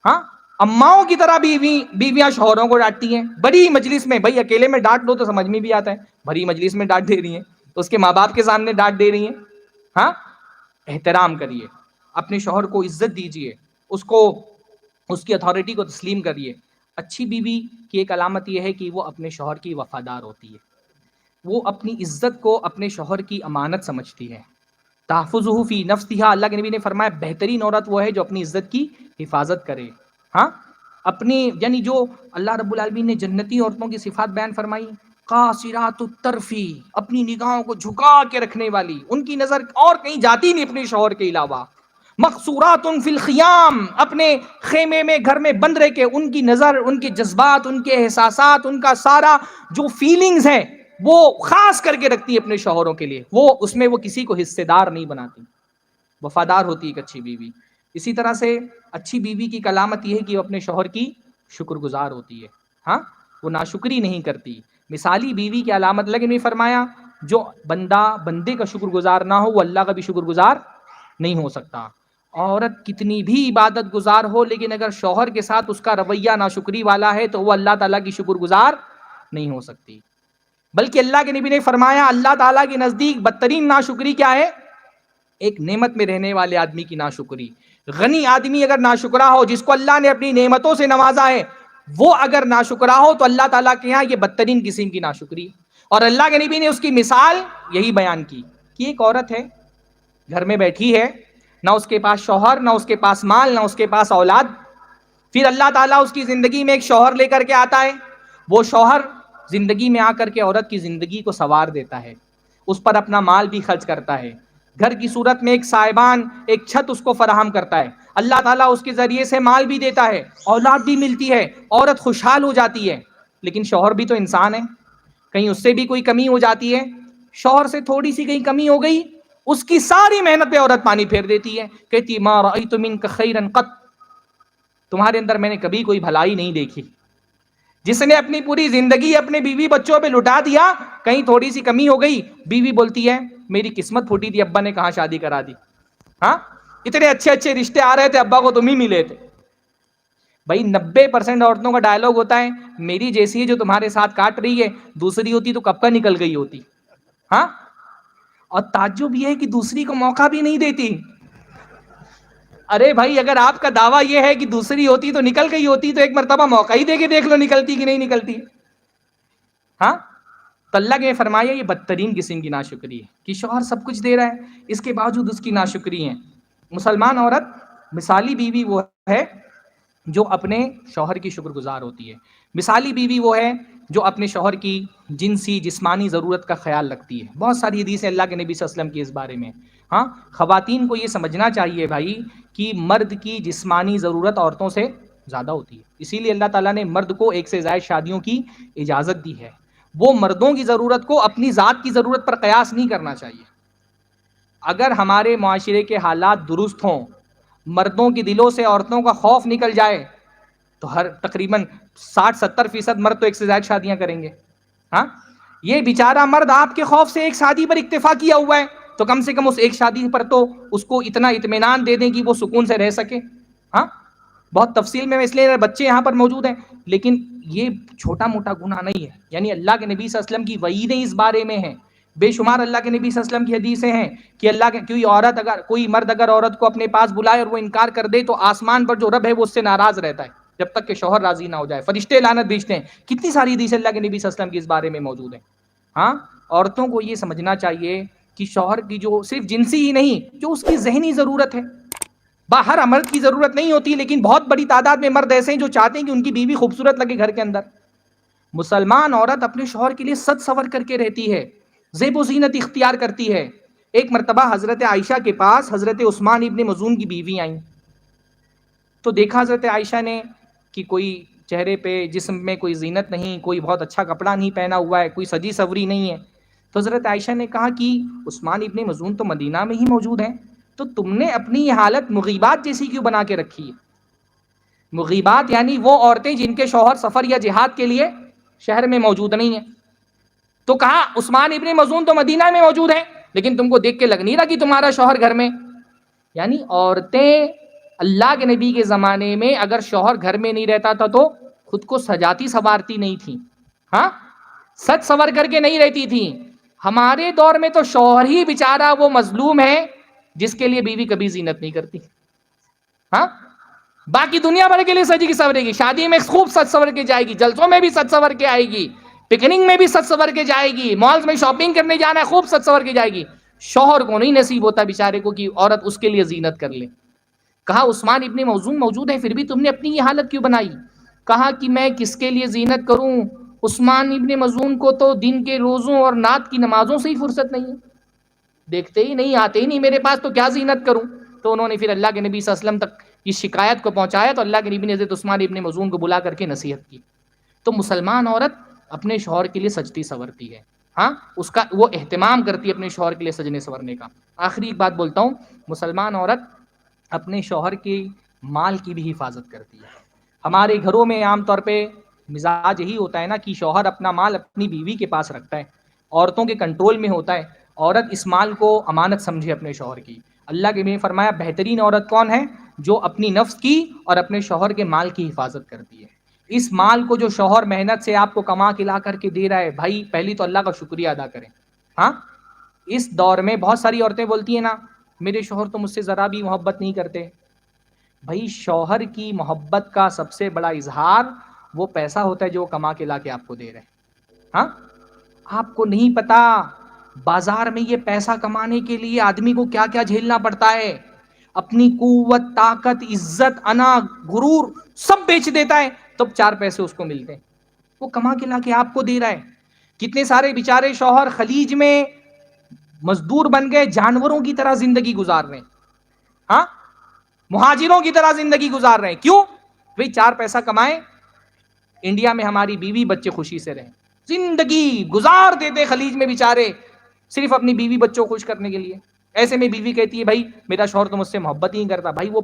ہاں، اماؤں کی طرح بیویاں شوہروں کو ڈانٹتی ہیں بڑی مجلس میں۔ بھائی اکیلے میں ڈانٹ دو تو سمجھ میں بھی آتا ہے، بڑی مجلس میں ڈانٹ دے رہی ہیں تو اس کے ماں باپ کے سامنے ڈانٹ دے رہی ہیں۔ ہاں، احترام کریے، اپنے شوہر کو عزت دیجیے، اس کو اس کی اتھارٹی کو تسلیم کریے۔ اچھی بیوی کی ایک علامت یہ ہے کہ وہ اپنے شوہر کی وفادار ہوتی ہے، وہ اپنی عزت کو اپنے شوہر کی امانت سمجھتی ہے۔ تحفظہ فی نفسہا، اللہ کے نبی نے فرمایا بہترین عورت وہ ہے جو اپنی عزت کی حفاظت کرے۔ ہاں، اپنی یعنی جو اللہ رب العالمین نے جنتی عورتوں کی صفات بیان فرمائی، قاصرات الطرفی، اپنی نگاہوں کو جھکا کے رکھنے والی، ان کی نظر اور کہیں جاتی نہیں اپنے شوہر کے علاوہ۔ مقصورات فی الخیام، اپنے خیمے میں گھر میں بند رہ کے ان کی نظر، ان کے جذبات، ان کے احساسات، ان کا سارا جو فیلنگز ہیں وہ خاص کر کے رکھتی ہے اپنے شوہروں کے لیے، وہ اس میں وہ کسی کو حصے دار نہیں بناتی، وفادار ہوتی ہے ایک اچھی بیوی۔ اسی طرح سے اچھی بیوی کی علامت یہ ہے کہ وہ اپنے شوہر کی شکر گزار ہوتی ہے۔ ہاں، وہ ناشکری نہیں کرتی۔ مثالی بیوی کی علامت اللہ نے فرمایا جو بندہ بندے کا شکر گزار نہ ہو وہ اللہ کا بھی شکر گزار نہیں ہو سکتا۔ عورت کتنی بھی عبادت گزار ہو لیکن اگر شوہر کے ساتھ اس کا رویہ ناشکری والا ہے تو وہ اللہ تعالیٰ کی شکر گزار نہیں ہو سکتی۔ بلکہ اللہ کے نبی نے فرمایا اللہ تعالیٰ کے نزدیک بدترین ناشکری کیا ہے؟ ایک نعمت میں رہنے والے آدمی کی ناشکری۔ غنی آدمی اگر ناشکرا ہو، جس کو اللہ نے اپنی نعمتوں سے نوازا ہے، وہ اگر ناشکرا ہو تو اللہ تعالیٰ کے یہاں یہ بدترین قسم کی ناشکری۔ اور اللہ کے نبی نے اس کی مثال یہی بیان کی کہ ایک عورت ہے، گھر میں بیٹھی ہے، نہ اس کے پاس شوہر، نہ اس کے پاس مال، نہ اس کے پاس اولاد۔ پھر اللہ تعالیٰ اس کی زندگی میں ایک شوہر لے کر کے آتا ہے، وہ شوہر زندگی میں آ کر کے عورت کی زندگی کو سنوار دیتا ہے، اس پر اپنا مال بھی خرچ کرتا ہے، گھر کی صورت میں ایک سائبان، ایک چھت اس کو فراہم کرتا ہے۔ اللہ تعالیٰ اس کے ذریعے سے مال بھی دیتا ہے، اولاد بھی ملتی ہے، عورت خوشحال ہو جاتی ہے۔ لیکن شوہر بھی تو انسان ہے، کہیں اس سے بھی کوئی کمی ہو جاتی ہے، شوہر سے تھوڑی سی کہیں کمی ہو گئی، اس کی ساری محنت پہ عورت پانی پھیر دیتی ہے، کہتی ما رأیت منک خیرا قط، تمہارے اندر میں نے کبھی کوئی بھلائی نہیں دیکھی۔ جس نے اپنی پوری زندگی اپنے بیوی بچوں پہ لٹا دیا، کہیں تھوڑی سی کمی ہو گئی، بیوی بولتی ہے میری قسمت پھوٹی تھی، ابا نے کہاں شادی کرا دی، ہاں اتنے اچھے اچھے رشتے آ رہے تھے، ابا کو تم ہی ملے تھے۔ بھائی 90% عورتوں کا ڈائلوگ ہوتا ہے میری جیسی ہے جو تمہارے ساتھ کاٹ رہی ہے، دوسری ہوتی تو کب کا نکل گئی ہوتی، ہاں۔ اور تعجب یہ ہے کہ دوسری کو موقع بھی نہیں دیتی۔ ارے بھائی اگر آپ کا دعویٰ یہ ہے کہ دوسری ہوتی تو نکل گئی ہوتی تو ایک مرتبہ موقع ہی دے کے دیکھ لو نکلتی کہ نہیں نکلتی، ہاں۔ تو اللہ کے فرمایا یہ بدترین قسم کی ناشکری ہے کہ شوہر سب کچھ دے رہا ہے اس کے باوجود اس کی ناشکری ہے۔ مسلمان عورت مثالی بیوی وہ ہے جو اپنے شوہر کی شکر گزار ہوتی ہے، مثالی بیوی وہ ہے جو اپنے شوہر کی جنسی جسمانی ضرورت کا خیال رکھتی ہے۔ بہت ساری حدیثیں اللہ کے نبی صلی اللہ علیہ وسلم کی اس بارے میں، ہاں۔ خواتین کو یہ سمجھنا چاہیے بھائی کہ مرد کی جسمانی ضرورت عورتوں سے زیادہ ہوتی ہے، اسی لیے اللہ تعالیٰ نے مرد کو ایک سے زائد شادیوں کی اجازت دی ہے۔ وہ مردوں کی ضرورت کو اپنی ذات کی ضرورت پر قیاس نہیں کرنا چاہیے۔ اگر ہمارے معاشرے کے حالات درست ہوں، مردوں کے دلوں سے عورتوں کا خوف نکل جائے تو ہر تقریباً 60-70% مرد تو ایک سے زائد شادیاں کریں گے، ہاں۔ یہ بیچارہ مرد آپ کے خوف سے ایک شادی پر اکتفا کیا ہوا ہے تو کم سے کم اس ایک شادی پر تو اس کو اتنا اطمینان دے دیں کہ وہ سکون سے رہ سکے، ہاں۔ بہت تفصیل میں اس لیے بچے یہاں پر موجود ہیں، لیکن یہ چھوٹا موٹا گناہ نہیں ہے، یعنی اللہ کے نبی صلی اللہ علیہ وسلم کی وعیدیں اس بارے میں ہیں، بے شمار اللہ کے نبی صلی اللہ علیہ وسلم کی حدیثیں ہیں کہ اللہ کے کوئی مرد اگر عورت کو اپنے پاس بلائے اور وہ انکار کر دے تو آسمان پر جو رب ہے وہ اس سے ناراض رہتا ہے جب تک کہ شوہر راضی نہ ہو جائے، فرشتے لعنت بھیجتے ہیں۔ کتنی ساری حدیثیں اللہ کے نبی صلی اللہ علیہ وسلم کی اس بارے میں موجود ہیں، ہاں۔ عورتوں کو یہ سمجھنا چاہیے کہ شوہر کی جو صرف جنسی ہی نہیں، جو اس کی ذہنی ضرورت ہے، باہر مرد کی ضرورت نہیں ہوتی لیکن بہت بڑی تعداد میں مرد ایسے ہیں جو چاہتے ہیں کہ ان کی بیوی خوبصورت لگے گھر کے اندر۔ مسلمان عورت اپنے شوہر کے لیے سج سور کر کے رہتی ہے، زیب و زینت اختیار کرتی ہے۔ ایک مرتبہ حضرت عائشہ کے پاس حضرت عثمان ابن مظعون کی بیوی آئیں تو دیکھا حضرت عائشہ نے کہ کوئی چہرے پہ جسم میں کوئی زینت نہیں، کوئی بہت اچھا کپڑا نہیں پہنا ہوا ہے، کوئی سجی سوری نہیں ہے، تو حضرت عائشہ نے کہا کہ عثمان ابن مظعون تو مدینہ میں ہی موجود ہیں، تو تم نے اپنی یہ حالت مغیبات جیسی کیوں بنا کے رکھی ہے؟ مغیبات یعنی وہ عورتیں جن کے شوہر سفر یا جہاد کے لیے شہر میں موجود نہیں ہیں۔ تو کہا عثمان ابن مظعون تو مدینہ میں موجود ہیں لیکن تم کو دیکھ کے لگ نہیں رہا کہ تمہارا شوہر گھر میں، یعنی عورتیں اللہ کے نبی کے زمانے میں اگر شوہر گھر میں نہیں رہتا تھا تو خود کو سجاتی سنوارتی نہیں تھیں، ہاں، سج سور کر کے نہیں رہتی تھیں۔ ہمارے دور میں تو شوہر ہی بیچارہ وہ مظلوم ہے جس کے لیے بیوی کبھی زینت نہیں کرتی، ہاں۔ باقی دنیا بھر کے لیے سجی کی سورے گی، شادی میں خوب سج سور کے جائے گی، جلسوں میں بھی سج سور کے آئے گی، پکنک میں بھی سج سور کے جائے گی، مالز میں شاپنگ کرنے جانا ہے خوب سج سور کے جائے گی۔ شوہر کو نہیں نصیب ہوتا بیچارے کو کہ عورت اس کے لیے زینت کر لے۔ کہا عثمان ابن مظعون موجود ہے پھر بھی تم نے اپنی یہ حالت کیوں بنائی؟ کہا کہ میں کس کے لیے زینت کروں، عثمان ابن مظعون کو تو دن کے روزوں اور رات کی نمازوں سے ہی فرصت نہیں ہے، دیکھتے ہی نہیں، آتے ہی نہیں میرے پاس، تو کیا زینت کروں؟ تو انہوں نے پھر اللہ کے نبی صلی اللہ علیہ وسلم تک اس شکایت کو پہنچایا تو اللہ کے نبی نے حضرت عثمان ابن مظعون کو بلا کر کے نصیحت کی۔ تو مسلمان عورت اپنے شوہر کے لیے سجتی سورتی ہے، ہاں، اس کا وہ اہتمام کرتی ہے اپنے شوہر کے لیے سجنے سورنے کا۔ آخری ایک بات بولتا ہوں، مسلمان عورت اپنے شوہر کی مال کی بھی حفاظت کرتی ہے۔ ہمارے گھروں میں عام طور پہ مزاج یہی ہوتا ہے نا کہ شوہر اپنا مال اپنی بیوی کے پاس رکھتا ہے، عورتوں کے کنٹرول میں ہوتا ہے، عورت اس مال کو امانت سمجھے اپنے شوہر کی۔ اللہ کے نے فرمایا بہترین عورت کون ہے؟ جو اپنی نفس کی اور اپنے شوہر کے مال کی حفاظت کرتی ہے۔ اس مال کو جو شوہر محنت سے آپ کو کما کے لا کر کے دے رہا ہے، بھائی پہلی تو اللہ کا شکریہ ادا کریں، ہاں۔ اس دور میں بہت ساری عورتیں بولتی ہیں نا میرے شوہر تو مجھ سے ذرا بھی محبت نہیں کرتے۔ بھائی شوہر کی محبت کا سب سے بڑا اظہار وہ پیسہ ہوتا ہے جو وہ کما کے لا کے آپ کو دے رہے ہیں، ہاں۔ آپ کو نہیں پتا بازار میں یہ پیسہ کمانے کے لیے آدمی کو کیا کیا جھیلنا پڑتا ہے، اپنی قوت، طاقت، عزت، انا، غرور سب بیچ دیتا ہے تب 4 پیسے اس کو ملتے ہیں، وہ کما کے لا کے آپ کو دے رہا ہے۔ کتنے سارے بیچارے شوہر خلیج میں مزدور بن گئے، جانوروں کی طرح زندگی گزار رہے ہیں، ہاں، مہاجروں کی طرح زندگی گزار رہے ہیں۔ کیوں؟ بھئی 4 پیسہ کمائیں، انڈیا میں ہماری بیوی بچے خوشی سے رہیں, زندگی گزار دیتے خلیج میں بیچارے صرف اپنی بیوی بچوں کو خوش کرنے کے لیے. ایسے میں بیوی کہتی ہے بھائی میرا شوہر تو مجھ سے محبت ہی نہیں کرتا. بھائی وہ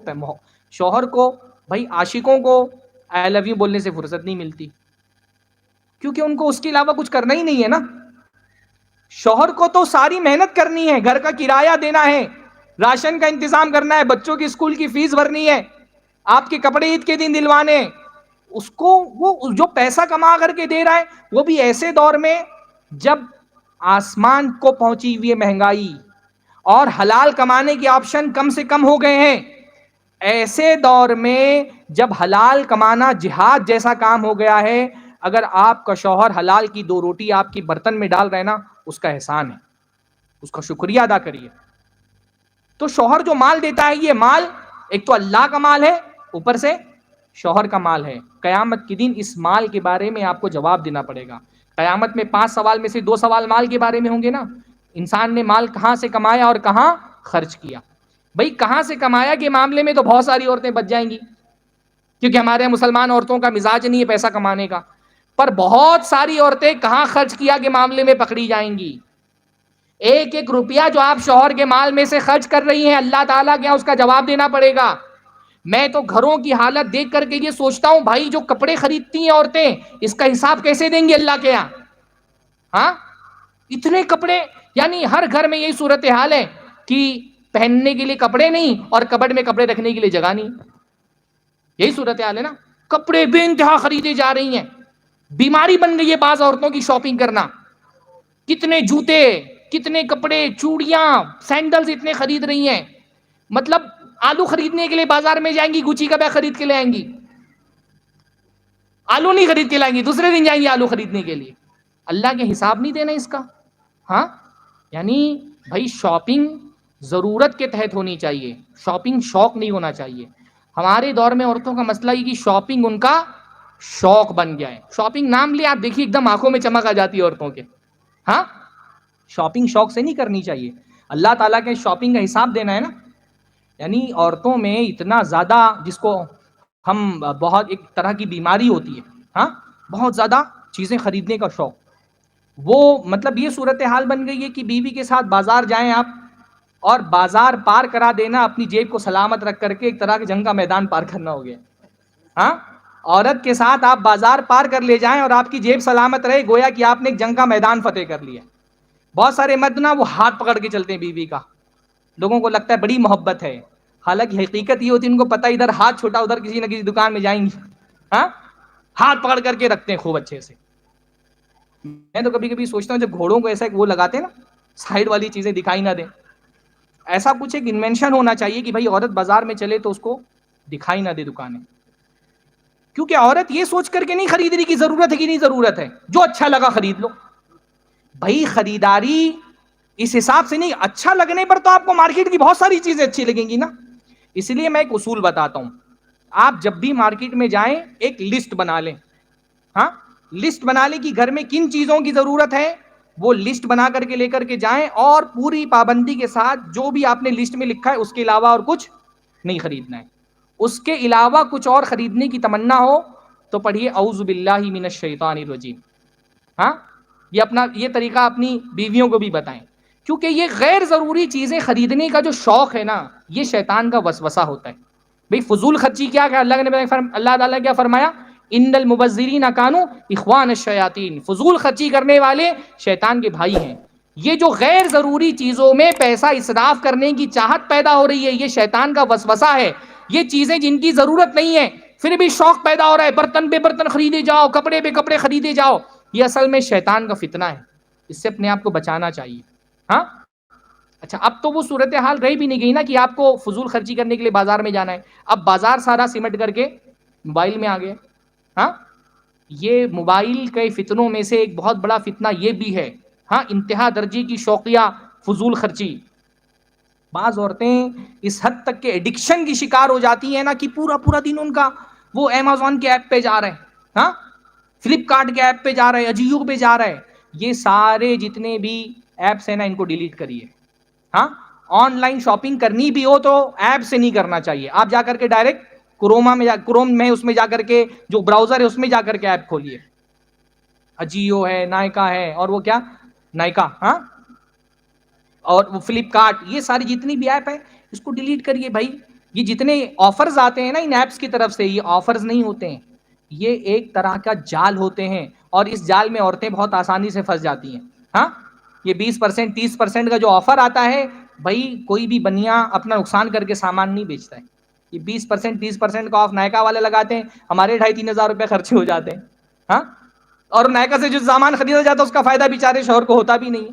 شوہر کو, بھائی عاشقوں کو آئی لو یو بولنے سے فرصت نہیں ملتی, کیونکہ ان کو اس کے علاوہ کچھ کرنا ہی نہیں ہے نا. شوہر کو تو ساری محنت کرنی ہے, گھر کا کرایہ دینا ہے, راشن کا انتظام کرنا ہے, بچوں کی اسکول کی فیس بھرنی ہے, آپ کے کپڑے عید کے دن دلوانے. اس کو وہ جو پیسہ کما کر کے دے رہا ہے, وہ بھی ایسے دور میں جب آسمان کو پہنچی ہوئی مہنگائی اور حلال کمانے کے آپشن کم سے کم ہو گئے ہیں. ایسے دور میں جب حلال کمانا جہاد جیسا کام ہو گیا ہے, اگر آپ کا شوہر حلال کی 2 روٹی آپ کی برتن میں ڈال رہے نا, اس کا احسان ہے, اس کا شکریہ ادا کریے. تو شوہر جو مال دیتا ہے, یہ مال ایک تو اللہ کا مال ہے, اوپر سے شوہر کا مال ہے. قیامت کے دن اس مال کے بارے میں آپ کو جواب دینا پڑے گا. قیامت میں 5 سوال میں سے 2 سوال مال کے بارے میں ہوں گے نا. انسان نے مال کہاں سے کمایا اور کہاں خرچ کیا. بھئی کہاں سے کمایا کے معاملے میں تو بہت ساری عورتیں بچ جائیں گی, کیونکہ ہمارے مسلمان عورتوں کا مزاج نہیں ہے پیسہ کمانے کا. پر بہت ساری عورتیں کہاں خرچ کیا کے معاملے میں پکڑی جائیں گی. ایک ایک روپیہ جو آپ شوہر کے مال میں سے خرچ کر رہی ہیں, اللہ تعالیٰ کے یہاں اس کا جواب دینا پڑے گا. میں تو گھروں کی حالت دیکھ کر کے یہ سوچتا ہوں, بھائی جو کپڑے خریدتی ہیں عورتیں, اس کا حساب کیسے دیں گی اللہ کے یہاں؟ ہاں, اتنے کپڑے, یعنی ہر گھر میں یہی صورتحال ہے کہ پہننے کے لیے کپڑے نہیں اور کبڈ میں کپڑے رکھنے کے لیے جگہ نہیں. یہی صورتحال ہے نا. کپڑے بے انتہا خریدے جا رہی ہیں, بیماری بن گئی ہے بعض عورتوں کی شاپنگ کرنا. کتنے جوتے, کتنے کپڑے, چوڑیاں, سینڈلز اتنے خرید رہی ہیں. مطلب آلو خریدنے کے لیے بازار میں جائیں گی, گچی کا بیگ خرید کے لے آئیں گی. آلو نہیں خرید کے لائیں گی, دوسرے دن جائیں گی آلو خریدنے کے لیے. اللہ کے حساب نہیں دینا اس کا. ہاں, یعنی بھائی شاپنگ ضرورت کے تحت ہونی چاہیے, شاپنگ شوق نہیں ہونا چاہیے. ہمارے دور میں عورتوں کا مسئلہ یہ کہ شاپنگ ان کا شوق بن گیا ہے. شاپنگ نام لے آپ دیکھیے ایک دم آنکھوں میں چمک آ جاتی ہے عورتوں کے. ہاں, شاپنگ شوق سے نہیں کرنی چاہیے. اللہ تعالیٰ کے شاپنگ کا حساب دینا ہے نا. یعنی عورتوں میں اتنا زیادہ, جس کو ہم بہت ایک طرح کی بیماری ہوتی ہے, ہاں, بہت زیادہ چیزیں خریدنے کا شوق. وہ مطلب یہ صورتحال بن گئی ہے کہ بیوی کے ساتھ بازار جائیں آپ, اور بازار پار کرا دینا اپنی جیب کو سلامت رکھ کر کے, ایک طرح کے جنگ کا میدان پار کرنا ہو گیا. ہاں, عورت کے ساتھ آپ بازار پار کر لے جائیں اور آپ کی جیب سلامت رہے, گویا کہ آپ نے ایک جنگ کا میدان فتح کر لیا. بہت سارے مرد نا وہ ہاتھ پکڑ کے چلتے ہیں بیوی کا, لوگوں کو لگتا ہے بڑی محبت ہے, حالانکہ حقیقت یہ ہوتی ہے ان کو پتہ ادھر ہاتھ چھوٹا, ادھر کسی نہ کسی دکان میں جائیں گی, ہاں, ہاتھ پکڑ کر کے رکھتے ہیں خوب اچھے سے. میں تو کبھی کبھی سوچتا ہوں جب گھوڑوں کو ایسا وہ لگاتے ہیں نا, سائیڈ والی چیزیں دکھائی نہ دیں, ایسا کچھ ایک انوینشن ہونا چاہیے کہ بھائی عورت بازار میں چلے تو اس کو دکھائی نہ دے دکانیں. کیونکہ عورت یہ سوچ کر کے نہیں خرید رہی کہ ضرورت ہے کہ نہیں ضرورت ہے, جو اچھا لگا خرید لو. بھائی خریداری اس حساب سے نہیں, اچھا لگنے پر تو آپ کو مارکیٹ کی بہت ساری چیزیں اچھی لگیں گی نا. اس لیے میں ایک اصول بتاتا ہوں, آپ جب بھی مارکیٹ میں جائیں ایک لسٹ بنا لیں. ہاں, لسٹ بنا لیں کہ گھر میں کن چیزوں کی ضرورت ہے, وہ لسٹ بنا کر کے لے کر کے جائیں, اور پوری پابندی کے ساتھ جو بھی آپ نے لسٹ میں لکھا ہے اس کے علاوہ اور کچھ نہیں خریدنا ہے. اس کے علاوہ کچھ اور خریدنے کی تمنا ہو تو پڑھیے اعوذ باللہ من الشیطان الرجیم. ہاں, یہ طریقہ اپنی بیویوں کو بھی بتائیں, کیونکہ یہ غیر ضروری چیزیں خریدنے کا جو شوق ہے نا, یہ شیطان کا وسوسہ ہوتا ہے. بھئی فضول خرچی کیا کہ اللہ تعالیٰ کیا فرمایا, ان المبذرین کانوا اخوان الشیاطین, فضول خرچی کرنے والے شیطان کے بھائی ہیں. یہ جو غیر ضروری چیزوں میں پیسہ اسراف کرنے کی چاہت پیدا ہو رہی ہے, یہ شیطان کا وسوسہ ہے. یہ چیزیں جن کی ضرورت نہیں ہے پھر بھی شوق پیدا ہو رہا ہے, برتن پہ برتن خریدے جاؤ, کپڑے پہ کپڑے خریدے جاؤ, یہ اصل میں شیطان کا فتنہ ہے. اس سے اپنے آپ کو بچانا چاہیے. ہاں, اچھا, اب تو وہ صورتحال رہی بھی نہیں گئی نا کہ آپ کو فضول خرچی کرنے کے لیے بازار میں جانا ہے. اب بازار سارا سمٹ کر کے موبائل میں آ گئے. ہاں, یہ موبائل کے فتنوں میں سے ایک بہت بڑا فتنہ یہ بھی ہے. ہاں, انتہا درجے کی شوقیہ فضول خرچی. بعض عورتیں اس حد تک کہ ایڈکشن کی شکار ہو جاتی ہیں نا کہ پورا پورا دن ان کا وہ امیزون کے ایپ پہ جا رہے ہیں, ہاں, فلپ کارٹ کے ایپ پہ جا رہے ہیں, اجیو پہ جا رہے ہیں. یہ سارے جتنے بھی ایپس ہیں نا ان کو ڈیلیٹ کریے. ہاں, آن لائن شاپنگ کرنی بھی ہو تو ایپ سے نہیں کرنا چاہیے, آپ جا کر کے ڈائریکٹ کروم میں اس میں جا کر کے جو براؤزر ہے اس میں جا کر کے ایپ کھولیے. اجیو ہے, نائکا ہے, اور وہ کیا نائکا, ہاں, اور وہ فلپ کارٹ, یہ ساری جتنی بھی ایپ ہے اس کو ڈیلیٹ کریے بھائی. یہ جتنے آفرز آتے ہیں نا ان ایپس کی طرف سے, یہ آفرز نہیں ہوتے ہیں, یہ ایک طرح کا جال ہوتے ہیں, اور اس جال میں عورتیں بہت آسانی سے پھنس جاتی ہیں. ہاں, یہ 20% 30% کا جو آفر آتا ہے بھائی, کوئی بھی بنیا اپنا نقصان کر کے سامان نہیں بیچتا ہے. یہ 20% 30% کا آف نائکا والے لگاتے ہیں, ہمارے 2,500-3,000 روپے خرچے ہو جاتے ہیں. ہاں, اور نائکا سے جو سامان خریدا جاتا ہے اس کا فائدہ بیچارے شوہر کو ہوتا بھی نہیں.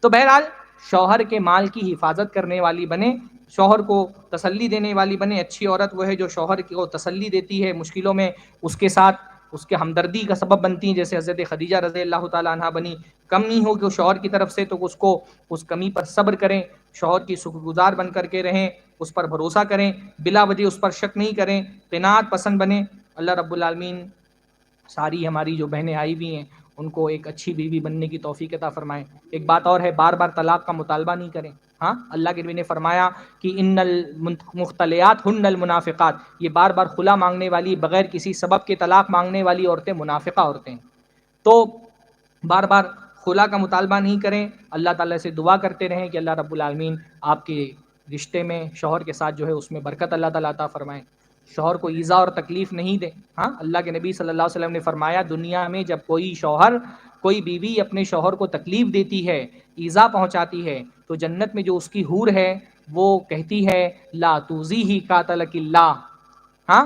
تو بہرحال شوہر کے مال کی حفاظت کرنے والی بنے, شوہر کو تسلی دینے والی بنے. اچھی عورت وہ ہے جو شوہر کو تسلی دیتی ہے مشکلوں میں, اس کے ساتھ اس کے ہمدردی کا سبب بنتی ہیں, جیسے حضرت خدیجہ رضی اللہ تعالیٰ عنہا بنی. کمی ہو کہ شوہر کی طرف سے تو اس کو اس کمی پر صبر کریں, شوہر کی شکر گزار بن کر کے رہیں, اس پر بھروسہ کریں, بلا وجہ اس پر شک نہیں کریں, قناعت پسند بنیں. اللہ رب العالمین ساری ہماری جو بہنیں آئی ہوئی ہیں ان کو ایک اچھی بیوی بننے کی توفیق عطا فرمائیں. ایک بات اور ہے, بار بار طلاق کا مطالبہ نہیں کریں. ہاں, اللہ کے نبی نے فرمایا کہ ان المختلیات ہن المنافقات, یہ بار بار خلا مانگنے والی, بغیر کسی سبب کے طلاق مانگنے والی عورتیں منافقہ عورتیں ہیں. تو بار بار خلا کا مطالبہ نہیں کریں, اللہ تعالیٰ سے دعا کرتے رہیں کہ اللہ رب العالمین آپ کے رشتے میں شوہر کے ساتھ جو ہے اس میں برکت اللہ تعالیٰ عطا فرمائیں, شوہر کو ایذا اور تکلیف نہیں دیں. ہاں, اللہ کے نبی صلی اللہ علیہ وسلم نے فرمایا دنیا میں جب کوئی بیوی اپنے شوہر کو تکلیف دیتی ہے, ایذا پہنچاتی ہے, تو جنت میں جو اس کی حور ہے وہ کہتی ہے لا توزیہ قاتلک اللہ, ہاں,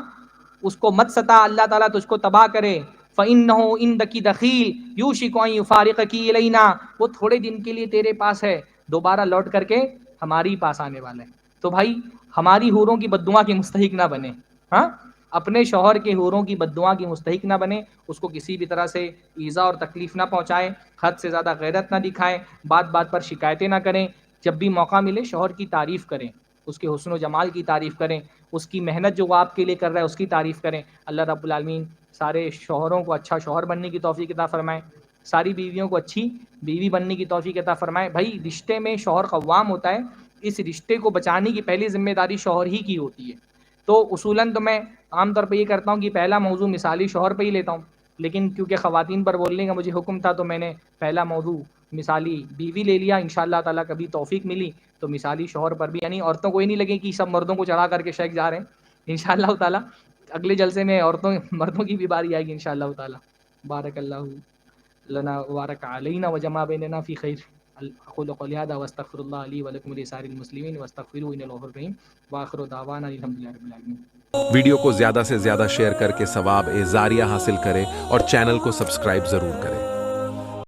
اس کو مت ستا, اللہ تعالیٰ تجھ کو تباہ کرے. فَإِنَّهُ عِندَكِ دَخِيلٌ يُوشِكُ أَن يُفَارِقَكِ إِلَيْنَا, وہ تھوڑے دن کے لیے تیرے پاس ہے, دوبارہ لوٹ کر کے ہماری پاس آنے والا ہے. تو بھائی ہماری حوروں کی بددعا کے مستحق نہ بنے. ہاں, اپنے شوہر کے حوروں کی بددعا کی مستحق نہ بنے, اس کو کسی بھی طرح سے ایذا اور تکلیف نہ پہنچائیں, حد سے زیادہ غیرت نہ دکھائیں, بات بات پر شکایتیں نہ کریں. جب بھی موقع ملے شوہر کی تعریف کریں, اس کے حسن و جمال کی تعریف کریں, اس کی محنت جو وہ آپ کے لیے کر رہا ہے اس کی تعریف کریں. اللہ رب العالمین سارے شوہروں کو اچھا شوہر بننے کی توفیق عطا فرمائے, ساری بیویوں کو اچھی بیوی بننے کی توفیق عطا فرمائے. بھائی رشتے میں شوہر قوام ہوتا ہے, اس رشتے کو بچانے کی پہلی ذمہ داری شوہر ہی کی ہوتی ہے. تو اصولاً تو میں عام طور پہ یہ کرتا ہوں کہ پہلا موضوع مثالی شوہر پہ ہی لیتا ہوں, لیکن کیونکہ خواتین پر بولنے کا مجھے حکم تھا تو میں نے پہلا موضوع مثالی بیوی لے لیا. انشاءاللہ تعالیٰ کبھی توفیق ملی تو مثالی شوہر پر بھی, یعنی عورتوں کو ہی نہیں لگے کہ سب مردوں کو چڑھا کر کے شیخ جا رہے ہیں. انشاءاللہ تعالیٰ اگلے جلسے میں مردوں کی بھی باری آئے گی انشاءاللہ تعالیٰ. بارک اللہ لنا وبارک علینا وجمع بیننا فی خیر. اقول قولی ھذا واستغفر اللہ لی ولکم ولسائر المسلمین واستغفروہ انہ هو الغفور الرحیم وآخر دعوانا الحمدللہ رب العالمین. ویڈیو کو زیادہ سے زیادہ شیئر کر کے ثواب جاریہ حاصل کریں اور چینل کو سبسکرائب ضرور کریں.